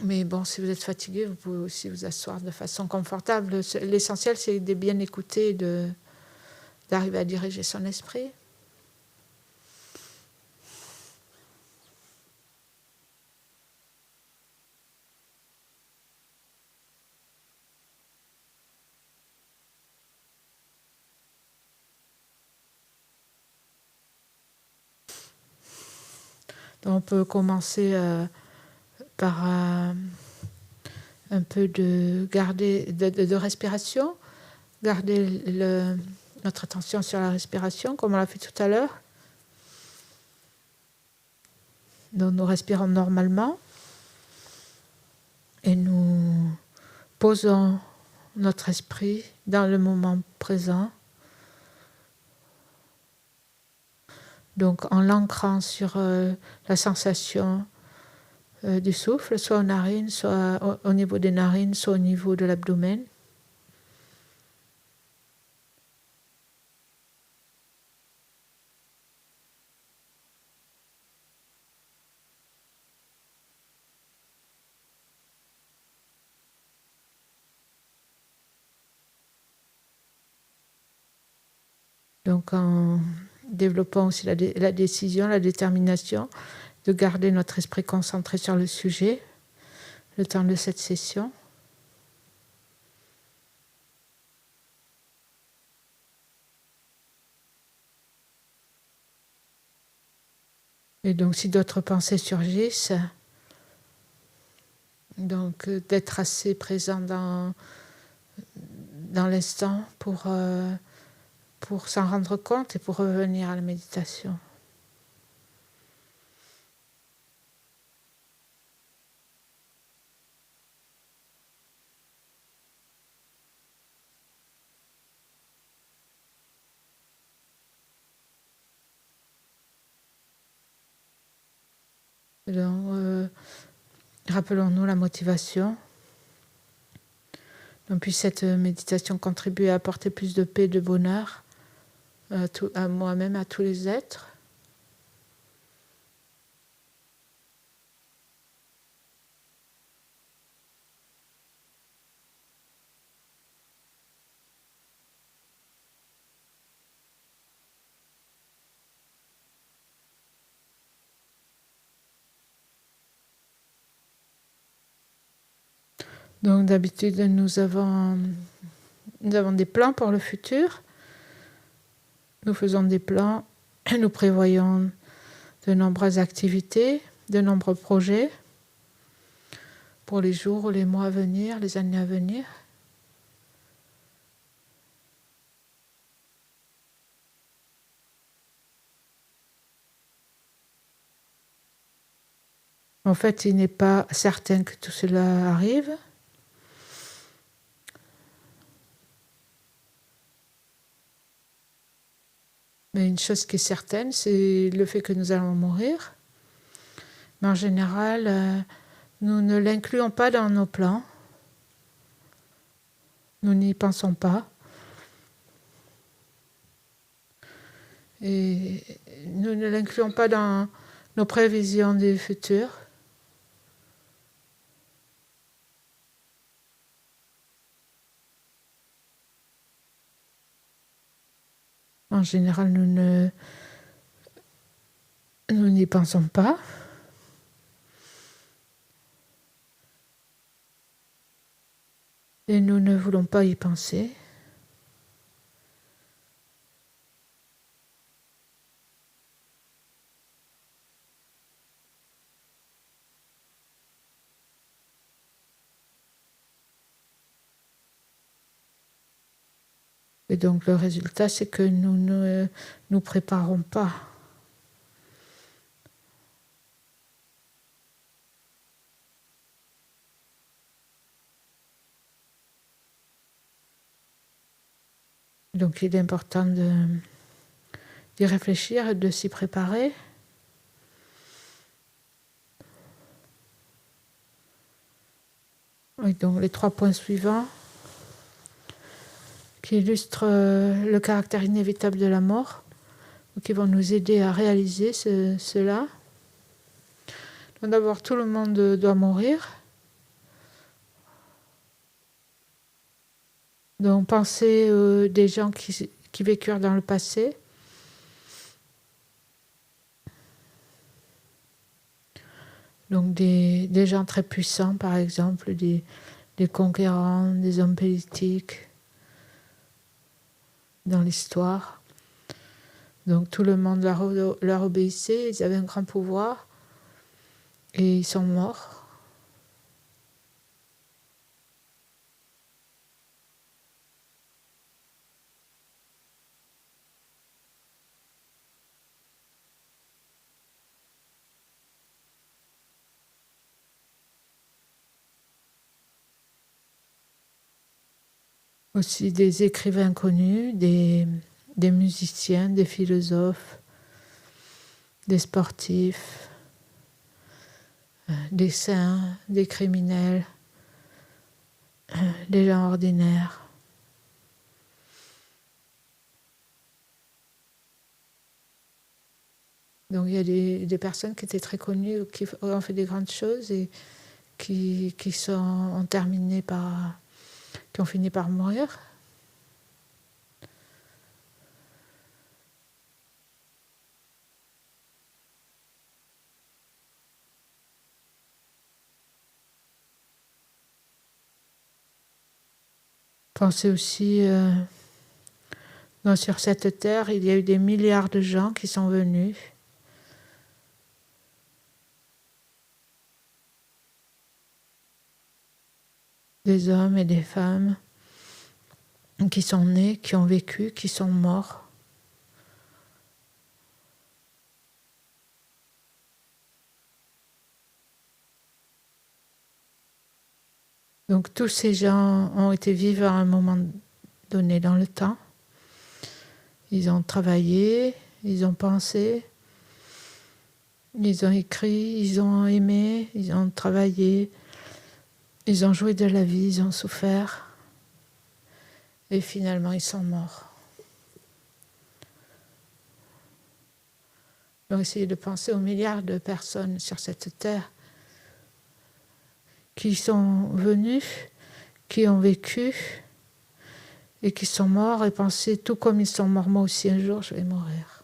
Mais bon, si vous êtes fatigué, vous pouvez aussi vous asseoir de façon confortable. L'essentiel, c'est de bien écouter et d'arriver à diriger son esprit. Donc on peut commencer par un peu de respiration, garder notre attention sur la respiration, comme on l'a fait tout à l'heure. Donc nous respirons normalement et nous posons notre esprit dans le moment présent. Donc en l'ancrant sur la sensation du souffle, soit aux narines, soit au niveau des narines, soit au niveau de l'abdomen. Donc en développant aussi la décision, la détermination de garder notre esprit concentré sur le sujet le temps de cette session. Et donc si d'autres pensées surgissent, donc d'être assez présent dans l'instant pour s'en rendre compte et pour revenir à la méditation. Donc, rappelons-nous la motivation. Donc, puisse cette méditation contribuer à apporter plus de paix et de bonheur à moi-même, à tous les êtres. Donc d'habitude, nous avons des plans pour le futur. Nous faisons des plans, nous prévoyons de nombreuses activités, de nombreux projets pour les jours ou les mois à venir, les années à venir. En fait, il n'est pas certain que tout cela arrive. Mais une chose qui est certaine, c'est le fait que nous allons mourir. Mais en général, nous ne l'incluons pas dans nos plans. Nous n'y pensons pas. Et nous ne l'incluons pas dans nos prévisions du futur. En général, nous n'y pensons pas. Et nous ne voulons pas y penser. Et donc le résultat, c'est que nous ne nous préparons pas. Donc il est important d'y réfléchir et de s'y préparer. Et donc les 3 points suivants qui illustrent le caractère inévitable de la mort, qui vont nous aider à réaliser cela. Donc d'abord, tout le monde doit mourir. Donc pensez des gens qui vécurent dans le passé. Donc des gens très puissants, par exemple, des conquérants, des hommes politiques dans l'histoire. Donc tout le monde leur obéissait, ils avaient un grand pouvoir et ils sont morts. Aussi des écrivains connus, des musiciens, des philosophes, des sportifs, des saints, des criminels, des gens ordinaires. Donc il y a des personnes qui étaient très connues, qui ont fait des grandes choses et qui ont fini par mourir. Pensez aussi, sur cette terre, il y a eu des milliards de gens qui sont venus. Des hommes et des femmes qui sont nés, qui ont vécu, qui sont morts. Donc tous ces gens ont été vivants à un moment donné dans le temps. Ils ont travaillé, ils ont pensé, Ils ont écrit, ils ont aimé, ils ont travaillé, ils ont joué de la vie, ils ont souffert. Et finalement, ils sont morts. Donc, essayez de penser aux milliards de personnes sur cette terre qui sont venues, qui ont vécu et qui sont morts, et pensez, tout comme ils sont morts, moi aussi un jour, je vais mourir.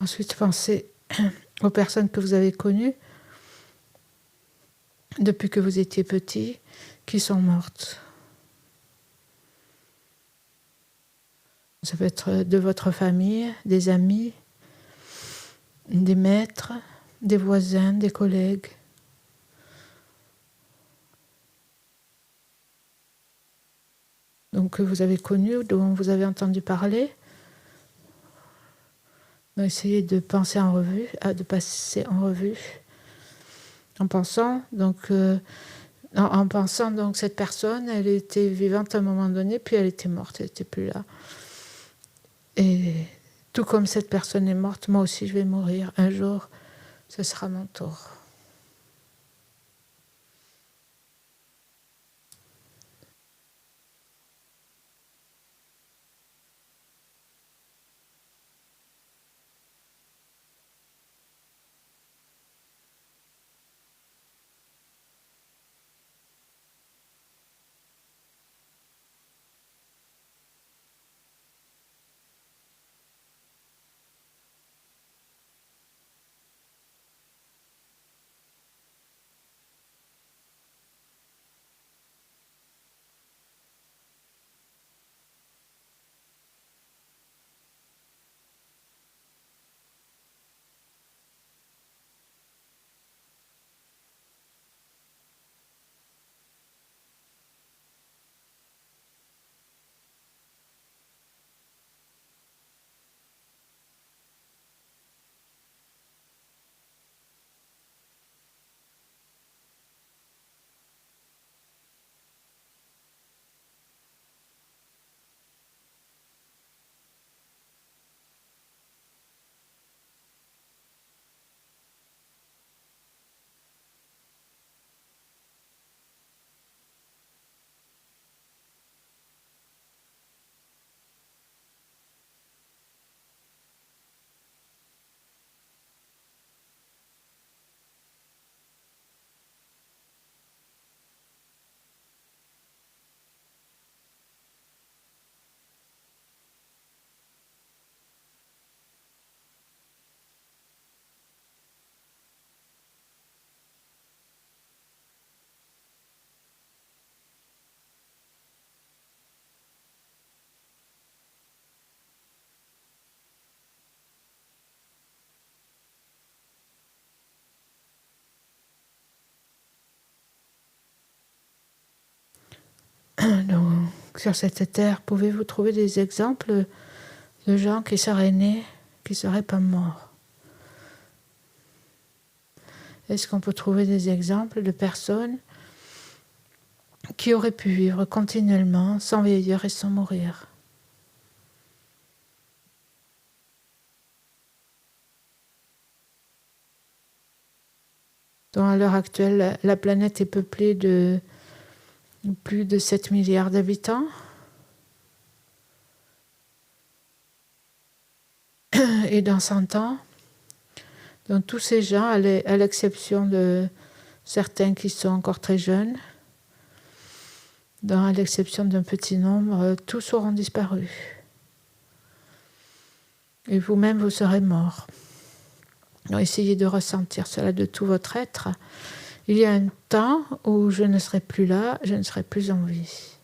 Ensuite, pensez aux personnes que vous avez connues depuis que vous étiez petit, qui sont mortes. Ça peut être de votre famille, des amis, des maîtres, des voisins, des collègues. Donc, que vous avez connus, dont vous avez entendu parler. Donc, essayez de penser en revue, de passer en revue, en pensant donc cette personne, elle était vivante à un moment donné, puis elle était morte, elle n'était plus là. Et tout comme cette personne est morte, moi aussi je vais mourir. Un jour, ce sera mon tour. Donc, sur cette terre, pouvez-vous trouver des exemples de gens qui seraient nés, qui ne seraient pas morts? Est-ce qu'on peut trouver des exemples de personnes qui auraient pu vivre continuellement, sans vieillir et sans mourir? Donc à l'heure actuelle, la planète est peuplée de plus de 7 milliards d'habitants. Et dans 100 ans, donc tous ces gens, à l'exception de certains qui sont encore très jeunes, à l'exception d'un petit nombre, tous auront disparu. Et vous-même, vous serez mort. Donc essayez de ressentir cela de tout votre être. Il y a un temps où je ne serai plus là, je ne serai plus en vie.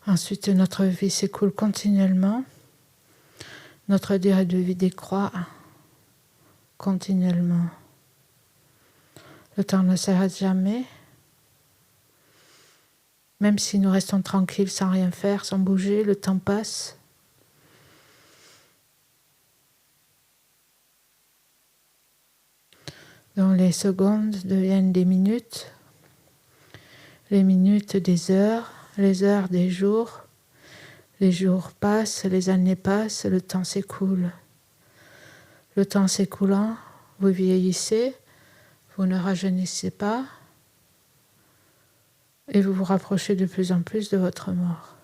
Ensuite, notre vie s'écoule continuellement. Notre durée de vie décroît continuellement. Le temps ne s'arrête jamais. Même si nous restons tranquilles sans rien faire, sans bouger, le temps passe. Donc les secondes deviennent des minutes, les minutes des heures, les heures des jours. Les jours passent, les années passent, le temps s'écoule. Le temps s'écoulant, vous vieillissez, vous ne rajeunissez pas et vous vous rapprochez de plus en plus de votre mort.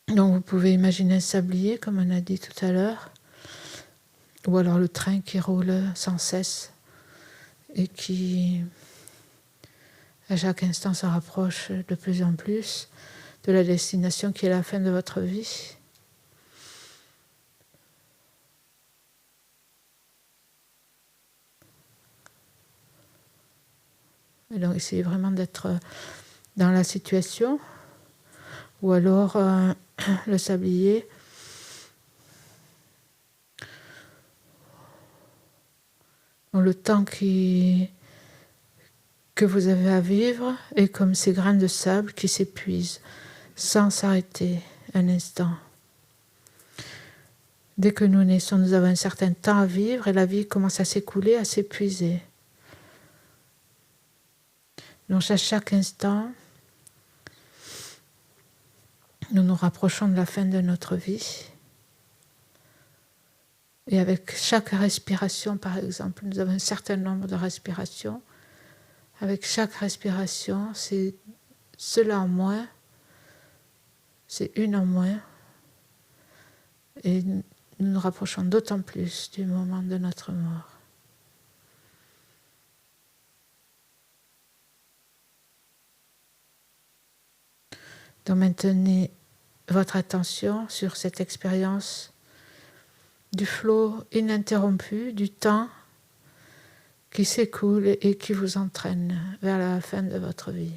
Donc vous pouvez imaginer un sablier, comme on a dit tout à l'heure, ou alors le train qui roule sans cesse et qui, à chaque instant, se rapproche de plus en plus de la destination qui est la fin de votre vie. Et donc essayez vraiment d'être dans la situation, ou alors le sablier le temps que vous avez à vivre est comme ces grains de sable qui s'épuisent sans s'arrêter un instant. Dès que nous naissons, nous avons un certain temps à vivre et la vie commence à s'écouler, à s'épuiser. Donc à chaque instant, nous nous rapprochons de la fin de notre vie. Et avec chaque respiration, par exemple, nous avons un certain nombre de respirations. Avec chaque respiration, c'est cela en moins, c'est une en moins. Et nous nous rapprochons d'autant plus du moment de notre mort. Donc maintenez votre attention sur cette expérience du flot ininterrompu, du temps qui s'écoule et qui vous entraîne vers la fin de votre vie.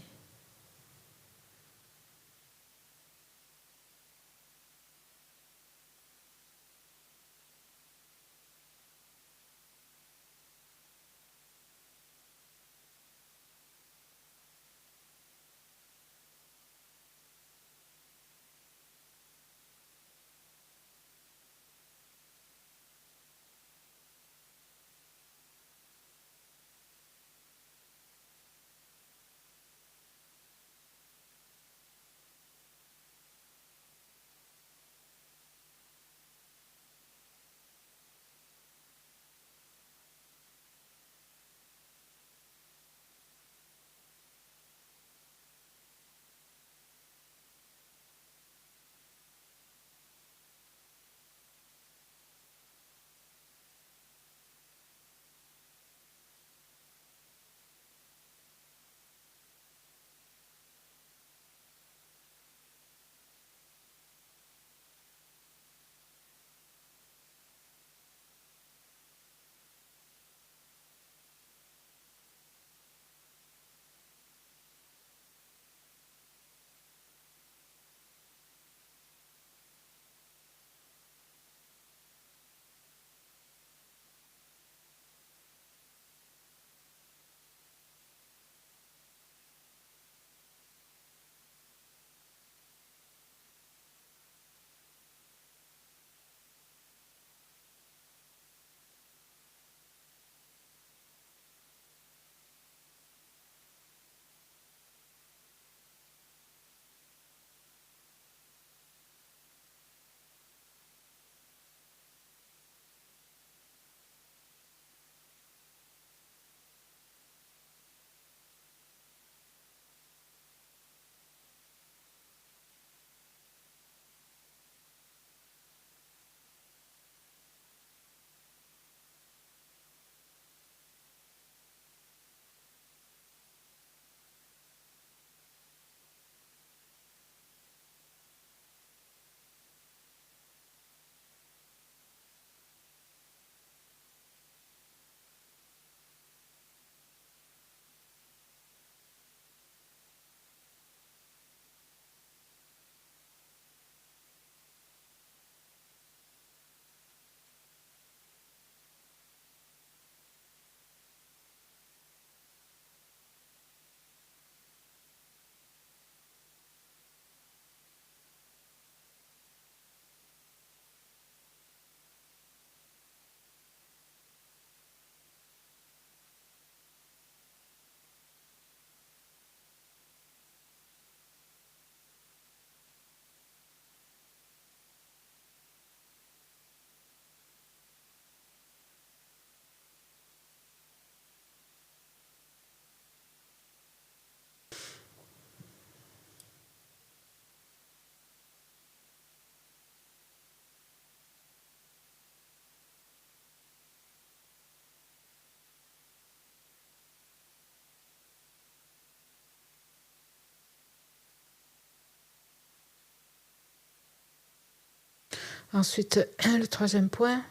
Ensuite, le troisième point.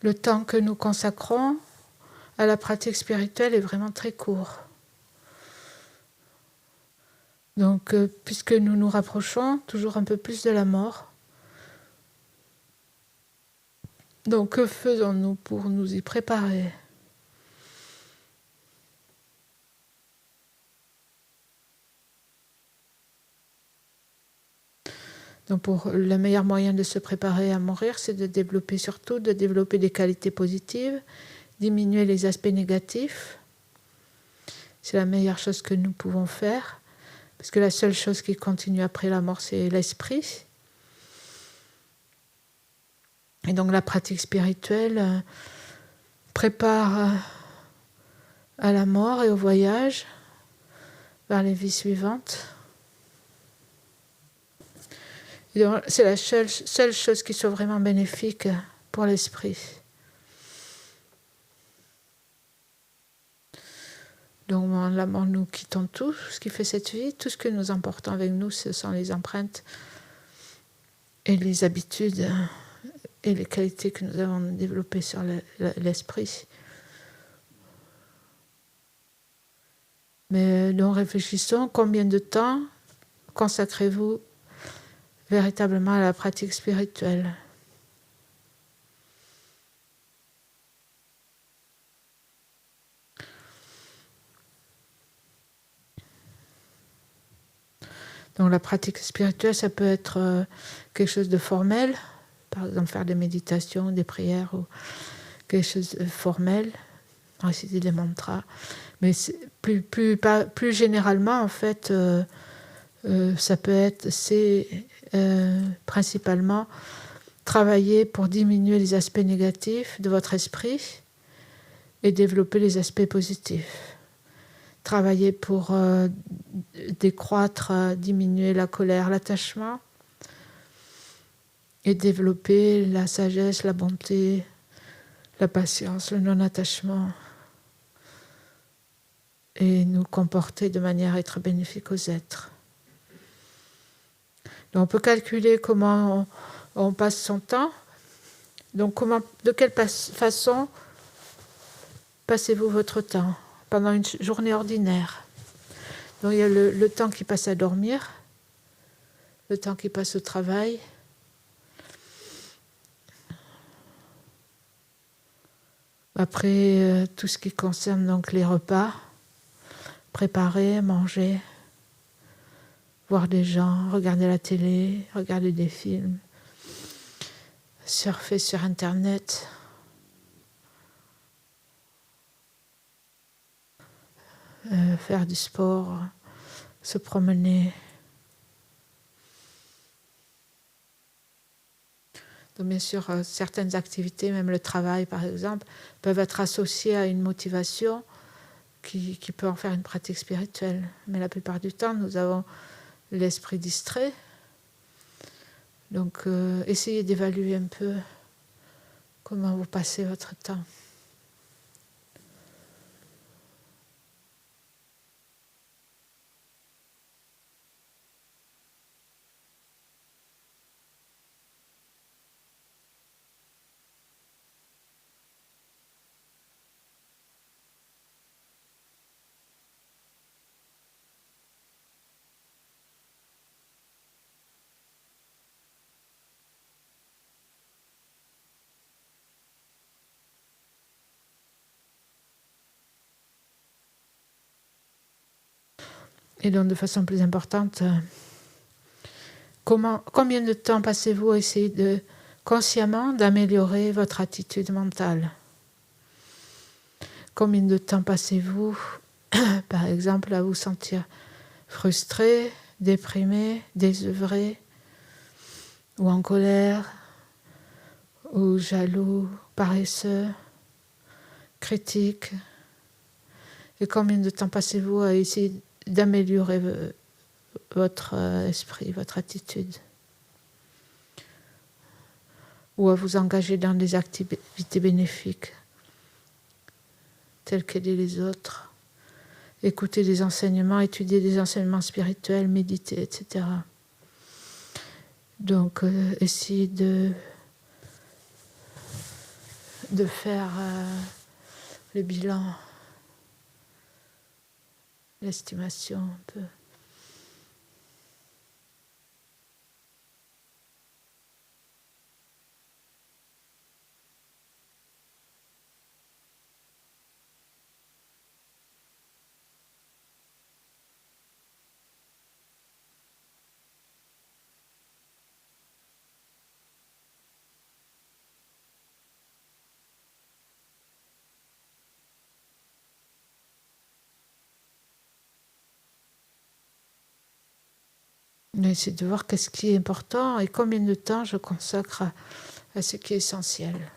Le temps que nous consacrons à la pratique spirituelle est vraiment très court. Donc, puisque nous nous rapprochons toujours un peu plus de la mort, donc que faisons-nous pour nous y préparer ? Donc, pour le meilleur moyen de se préparer à mourir, c'est de développer des qualités positives, diminuer les aspects négatifs. C'est la meilleure chose que nous pouvons faire, parce que la seule chose qui continue après la mort, c'est l'esprit. Et donc la pratique spirituelle prépare à la mort et au voyage vers les vies suivantes. Et donc, c'est la seule chose qui soit vraiment bénéfique pour l'esprit. Donc la mort, nous quittons tout ce qui fait cette vie, tout ce que nous emportons avec nous, ce sont les empreintes et les habitudes et les qualités que nous avons développées sur l'esprit. Mais nous réfléchissons, combien de temps consacrez-vous véritablement à la pratique spirituelle ? Donc la pratique spirituelle, ça peut être quelque chose de formel, par exemple faire des méditations, des prières, ou quelque chose de formel, réciter des mantras. Mais plus généralement, en fait, ça peut être, principalement travailler pour diminuer les aspects négatifs de votre esprit et développer les aspects positifs. Travailler pour décroître, diminuer la colère, l'attachement et développer la sagesse, la bonté, la patience, le non-attachement et nous comporter de manière à être bénéfique aux êtres. Donc on peut calculer comment on passe son temps. Donc de quelle façon passez-vous votre temps pendant une journée ordinaire ? Donc il y a le temps qui passe à dormir, le temps qui passe au travail, après tout ce qui concerne donc les repas, préparer, manger, voir des gens, regarder la télé, regarder des films, surfer sur Internet, faire du sport, se promener. Donc bien sûr, certaines activités, même le travail par exemple, peuvent être associées à une motivation qui peut en faire une pratique spirituelle. Mais la plupart du temps, nous avons l'esprit distrait. Donc essayez d'évaluer un peu comment vous passez votre temps. Et donc de façon plus importante, combien de temps passez-vous à essayer consciemment d'améliorer votre attitude mentale ? Combien de temps passez-vous, par exemple, à vous sentir frustré, déprimé, désœuvré, ou en colère, ou jaloux, paresseux, critique ? Et combien de temps passez-vous à essayer d'améliorer votre esprit, votre attitude ? Ou à vous engager dans des activités bénéfiques, telles qu'aider les autres, écouter des enseignements, étudier des enseignements spirituels, méditer, etc. Donc, essayez de faire le bilan, l'estimation un peu. Mais c'est de voir qu'est-ce qui est important et combien de temps je consacre à ce qui est essentiel.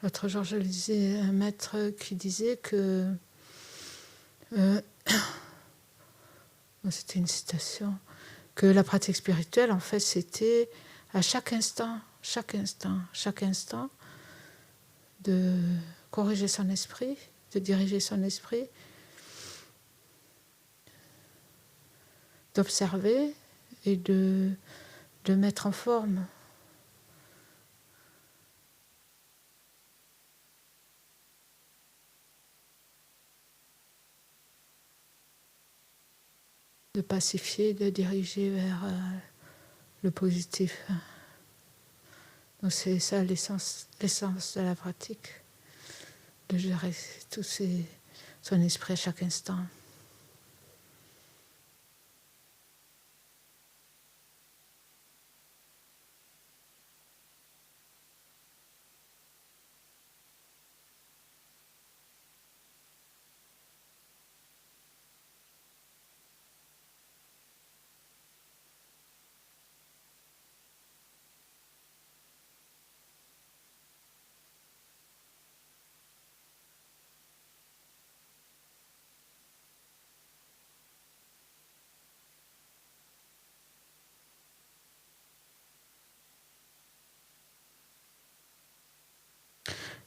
L'autre jour, je lisais un maître qui disait que, c'était une citation, que la pratique spirituelle, en fait, c'était à chaque instant, de corriger son esprit, de diriger son esprit, d'observer et de mettre en forme. De pacifier, de diriger vers le positif. Donc c'est ça l'essence de la pratique, de gérer son esprit à chaque instant.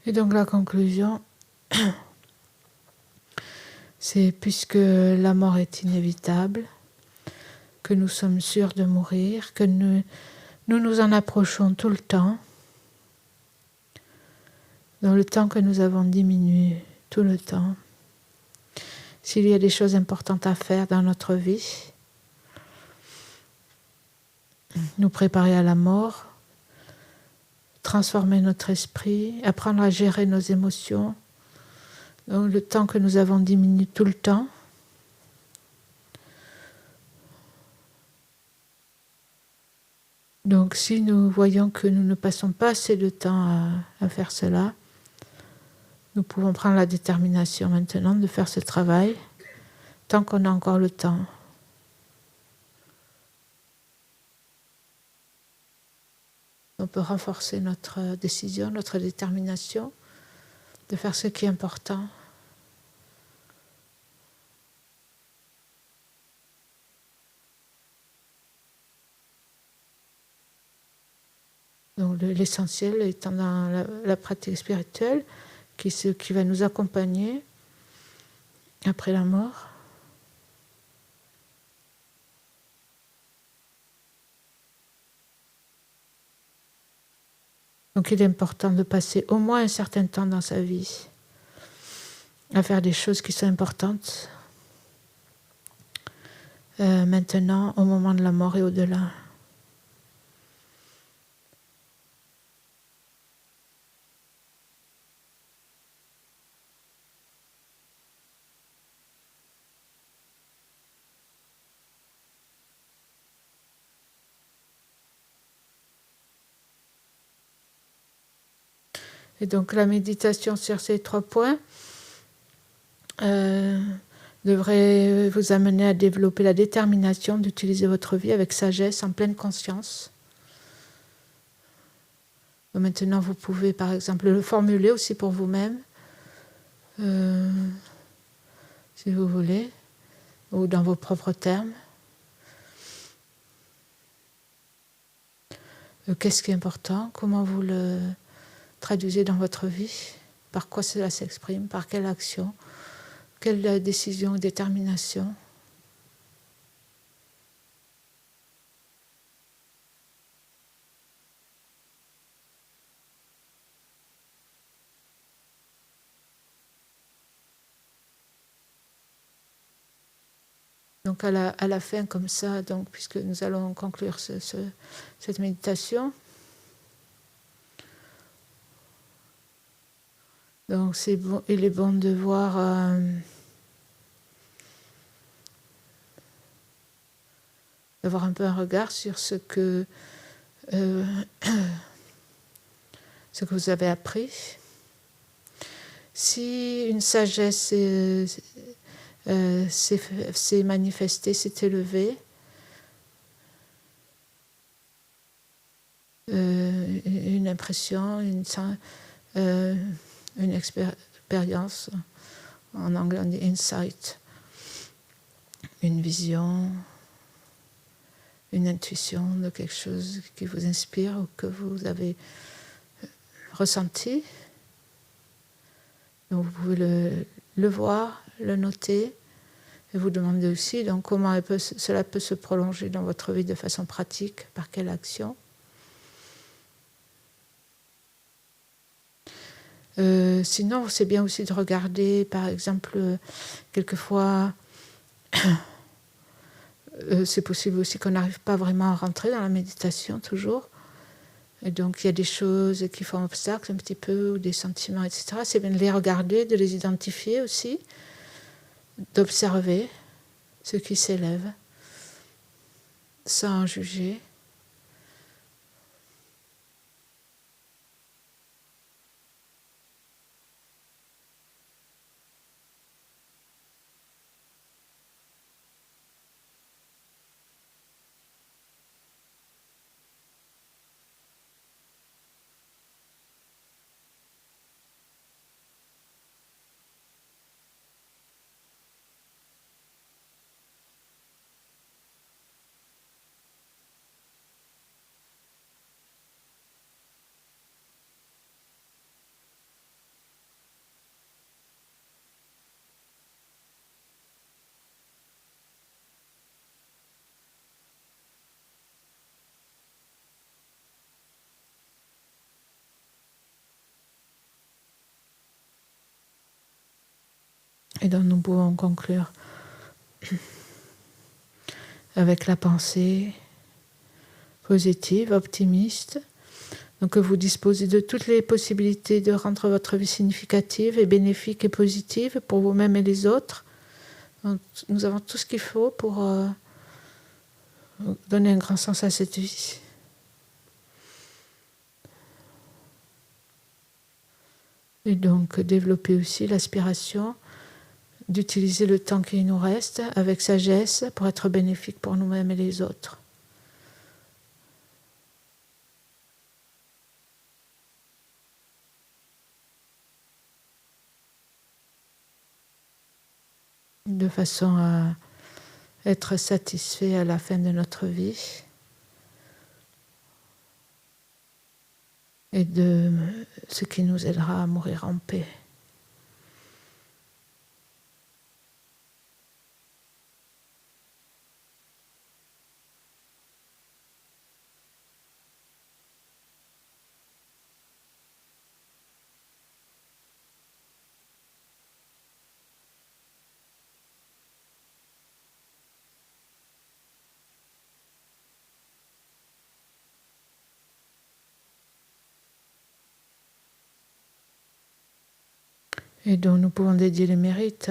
Et donc la conclusion, c'est puisque la mort est inévitable, que nous sommes sûrs de mourir, que nous en approchons tout le temps, dans le temps que nous avons diminue tout le temps. S'il y a des choses importantes à faire dans notre vie, nous préparer à la mort, transformer notre esprit, apprendre à gérer nos émotions, donc le temps que nous avons diminué tout le temps. Donc si nous voyons que nous ne passons pas assez de temps à faire cela, nous pouvons prendre la détermination maintenant de faire ce travail tant qu'on a encore le temps. On peut renforcer notre décision, notre détermination de faire ce qui est important. Donc l'essentiel étant dans la pratique spirituelle qui va nous accompagner après la mort. Donc il est important de passer au moins un certain temps dans sa vie à faire des choses qui sont importantes maintenant, au moment de la mort et au-delà. Et donc la méditation sur ces 3 points devrait vous amener à développer la détermination d'utiliser votre vie avec sagesse, en pleine conscience. Donc maintenant, vous pouvez par exemple le formuler aussi pour vous-même, si vous voulez, ou dans vos propres termes. Qu'est-ce qui est important? Comment vous le traduisez dans votre vie? Par quoi cela s'exprime? Par quelle action? Quelle décision ou détermination? Donc à la fin, comme ça, donc, puisque nous allons conclure cette méditation, donc bon, il est bon de voir d'avoir un peu un regard sur ce que vous avez appris. Si une sagesse s'est manifestée, s'est élevée, une impression, une expérience, en anglais on dit insight, une vision, une intuition de quelque chose qui vous inspire ou que vous avez ressenti. Donc vous pouvez le voir, le noter, et vous demander aussi donc, comment cela peut se prolonger dans votre vie de façon pratique, par quelle action. Sinon, c'est bien aussi de regarder, par exemple, quelquefois, c'est possible aussi qu'on n'arrive pas vraiment à rentrer dans la méditation toujours. Et donc, il y a des choses qui font obstacle un petit peu, ou des sentiments, etc. C'est bien de les regarder, de les identifier aussi, d'observer ce qui s'élève, sans juger. Et donc, nous pouvons conclure avec la pensée positive, optimiste. Donc, que vous disposez de toutes les possibilités de rendre votre vie significative et bénéfique et positive pour vous-même et les autres. Donc, nous avons tout ce qu'il faut pour donner un grand sens à cette vie. Et donc, développer aussi l'aspiration d'utiliser le temps qui nous reste avec sagesse pour être bénéfique pour nous-mêmes et les autres. De façon à être satisfait à la fin de notre vie et de ce qui nous aidera à mourir en paix. Et donc nous pouvons dédier les mérites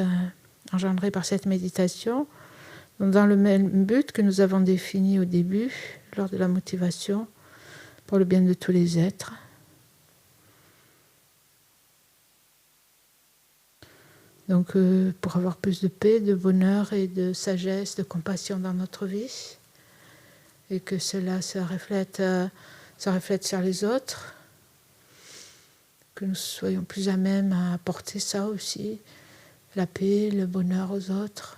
engendrés par cette méditation dans le même but que nous avons défini au début, lors de la motivation, pour le bien de tous les êtres. Donc pour avoir plus de paix, de bonheur et de sagesse, de compassion dans notre vie, et que cela se reflète sur les autres, que nous soyons plus à même à apporter ça aussi, la paix, le bonheur aux autres.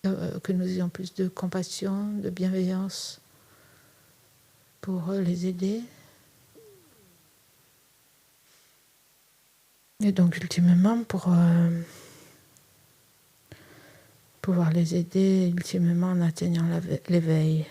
que nous ayons plus de compassion, de bienveillance pour les aider. Et donc, ultimement, pour pouvoir les aider, ultimement, en atteignant l'éveil.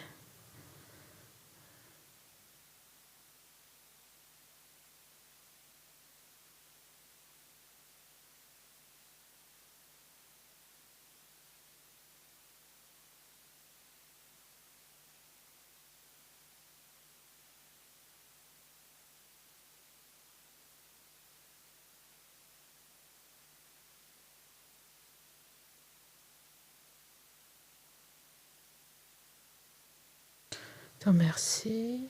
Donc, merci.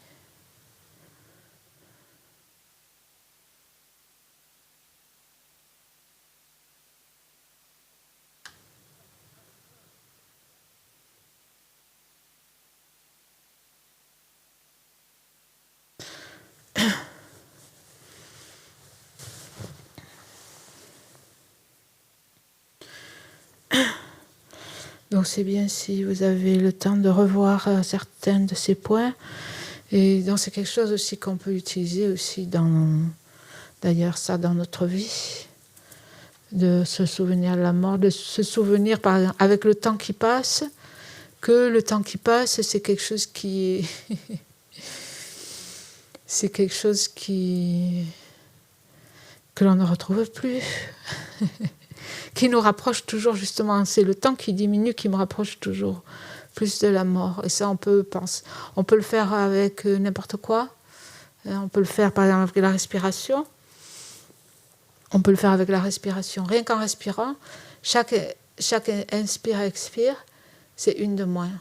Donc c'est bien si vous avez le temps de revoir certains de ces points. Et donc c'est quelque chose aussi qu'on peut utiliser aussi d'ailleurs ça dans notre vie, de se souvenir de la mort, de se souvenir par exemple, avec le temps qui passe, que le temps qui passe c'est quelque chose qui c'est quelque chose que l'on ne retrouve plus. Qui nous rapproche toujours justement, c'est le temps qui diminue qui me rapproche toujours plus de la mort. Et ça on peut le faire avec n'importe quoi. On peut le faire par exemple avec la respiration. On peut le faire avec la respiration. Rien qu'en respirant, chaque inspire-expire, c'est une de moins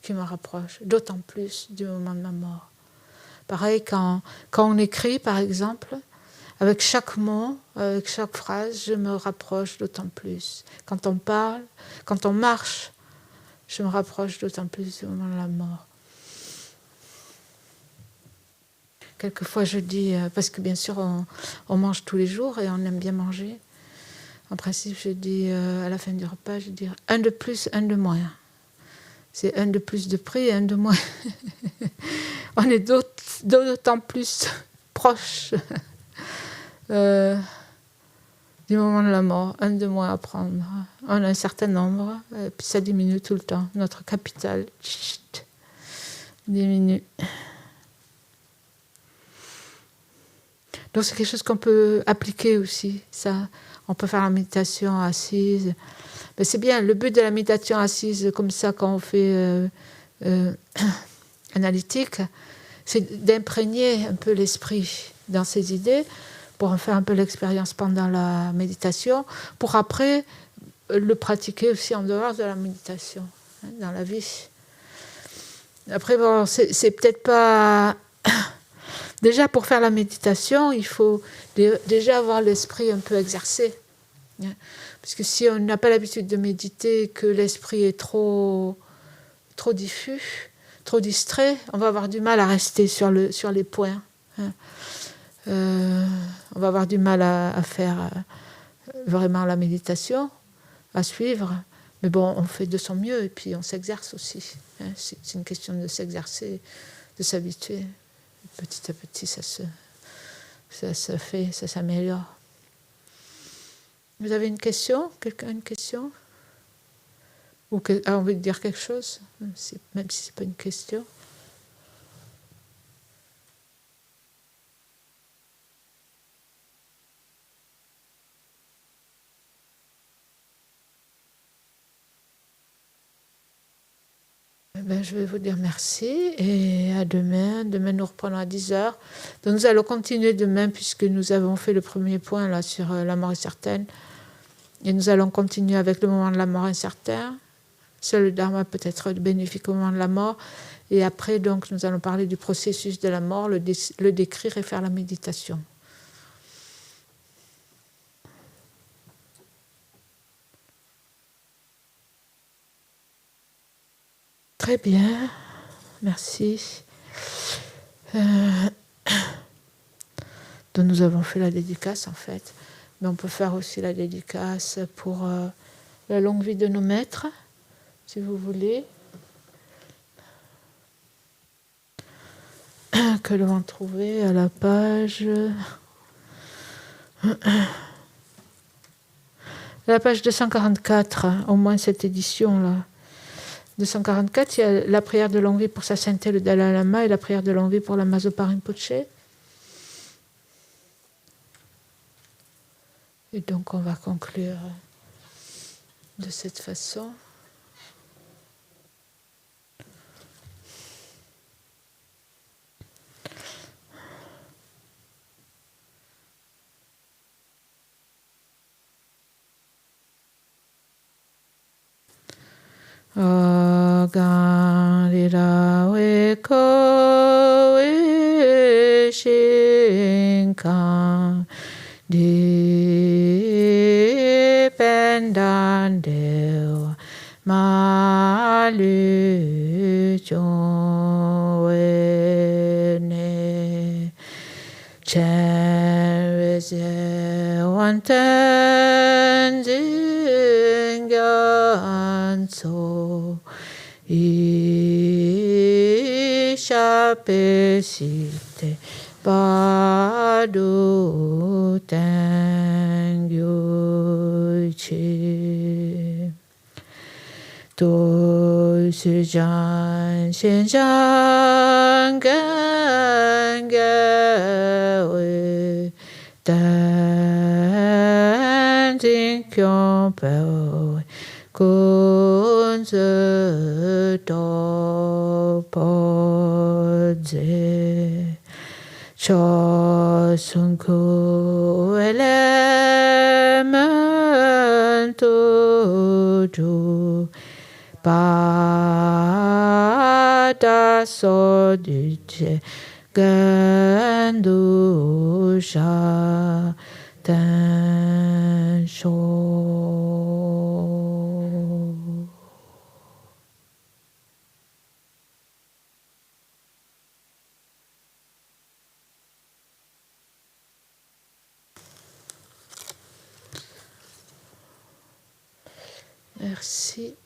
qui me rapproche, d'autant plus du moment de ma mort. Pareil quand on écrit par exemple, avec chaque mot, avec chaque phrase, je me rapproche d'autant plus. Quand on parle, quand on marche, je me rapproche d'autant plus du moment de la mort. Quelquefois je dis, parce que bien sûr on mange tous les jours et on aime bien manger. En principe je dis à la fin du repas, je dis un de plus, un de moins. C'est un de plus de prix et un de moins. On est d'autant plus proche du moment de la mort, un de moins à prendre. On a un certain nombre, et puis ça diminue tout le temps. Notre capital diminue. Donc c'est quelque chose qu'on peut appliquer aussi. Ça, on peut faire la méditation assise. Mais c'est bien, le but de la méditation assise, comme ça, quand on fait analytique, c'est d'imprégner un peu l'esprit dans ses idées, pour en faire un peu l'expérience pendant la méditation, pour après le pratiquer aussi en dehors de la méditation, dans la vie. Après, bon, c'est peut-être pas... Déjà, pour faire la méditation, il faut déjà avoir l'esprit un peu exercé. Parce que si on n'a pas l'habitude de méditer, que l'esprit est trop diffus, trop distrait, on va avoir du mal à rester sur les points. On va avoir du mal à faire vraiment la méditation, à suivre. Mais bon, on fait de son mieux et puis on s'exerce aussi. C'est une question de s'exercer, de s'habituer. Petit à petit, ça se fait, ça s'améliore. Vous avez une question ? Quelqu'un a une question ? Ou a envie de dire quelque chose, même si ce n'est pas une question. Je vais vous dire merci et à demain. Demain, nous reprenons à 10h. Donc, nous allons continuer demain puisque nous avons fait le premier point là, sur la mort incertaine. Et nous allons continuer avec le moment de la mort incertain. Seul le dharma peut être bénéfique au moment de la mort. Et après, donc, nous allons parler du processus de la mort, le décrire et faire la méditation. Très bien, merci. Donc nous avons fait la dédicace en fait, mais on peut faire aussi la dédicace pour la longue vie de nos maîtres, si vous voulez, que l'on va trouver à la page 244, au moins cette édition-là. 244, il y a la prière de longue vie pour sa sainteté le Dalai Lama et la prière de longue vie pour la Mazopa Rinpoche. Et donc on va conclure de cette façon. Ogan we ko we shinkan dependande malu chowene chereze wanten jinganso ishapesite Badu Tengyuchi Do Sujan Shinjan Gengewe Danjin Kyompewe Kunzu Dopodze Chosunku elementu ju Bada sodice Gandusha Tensho. Merci.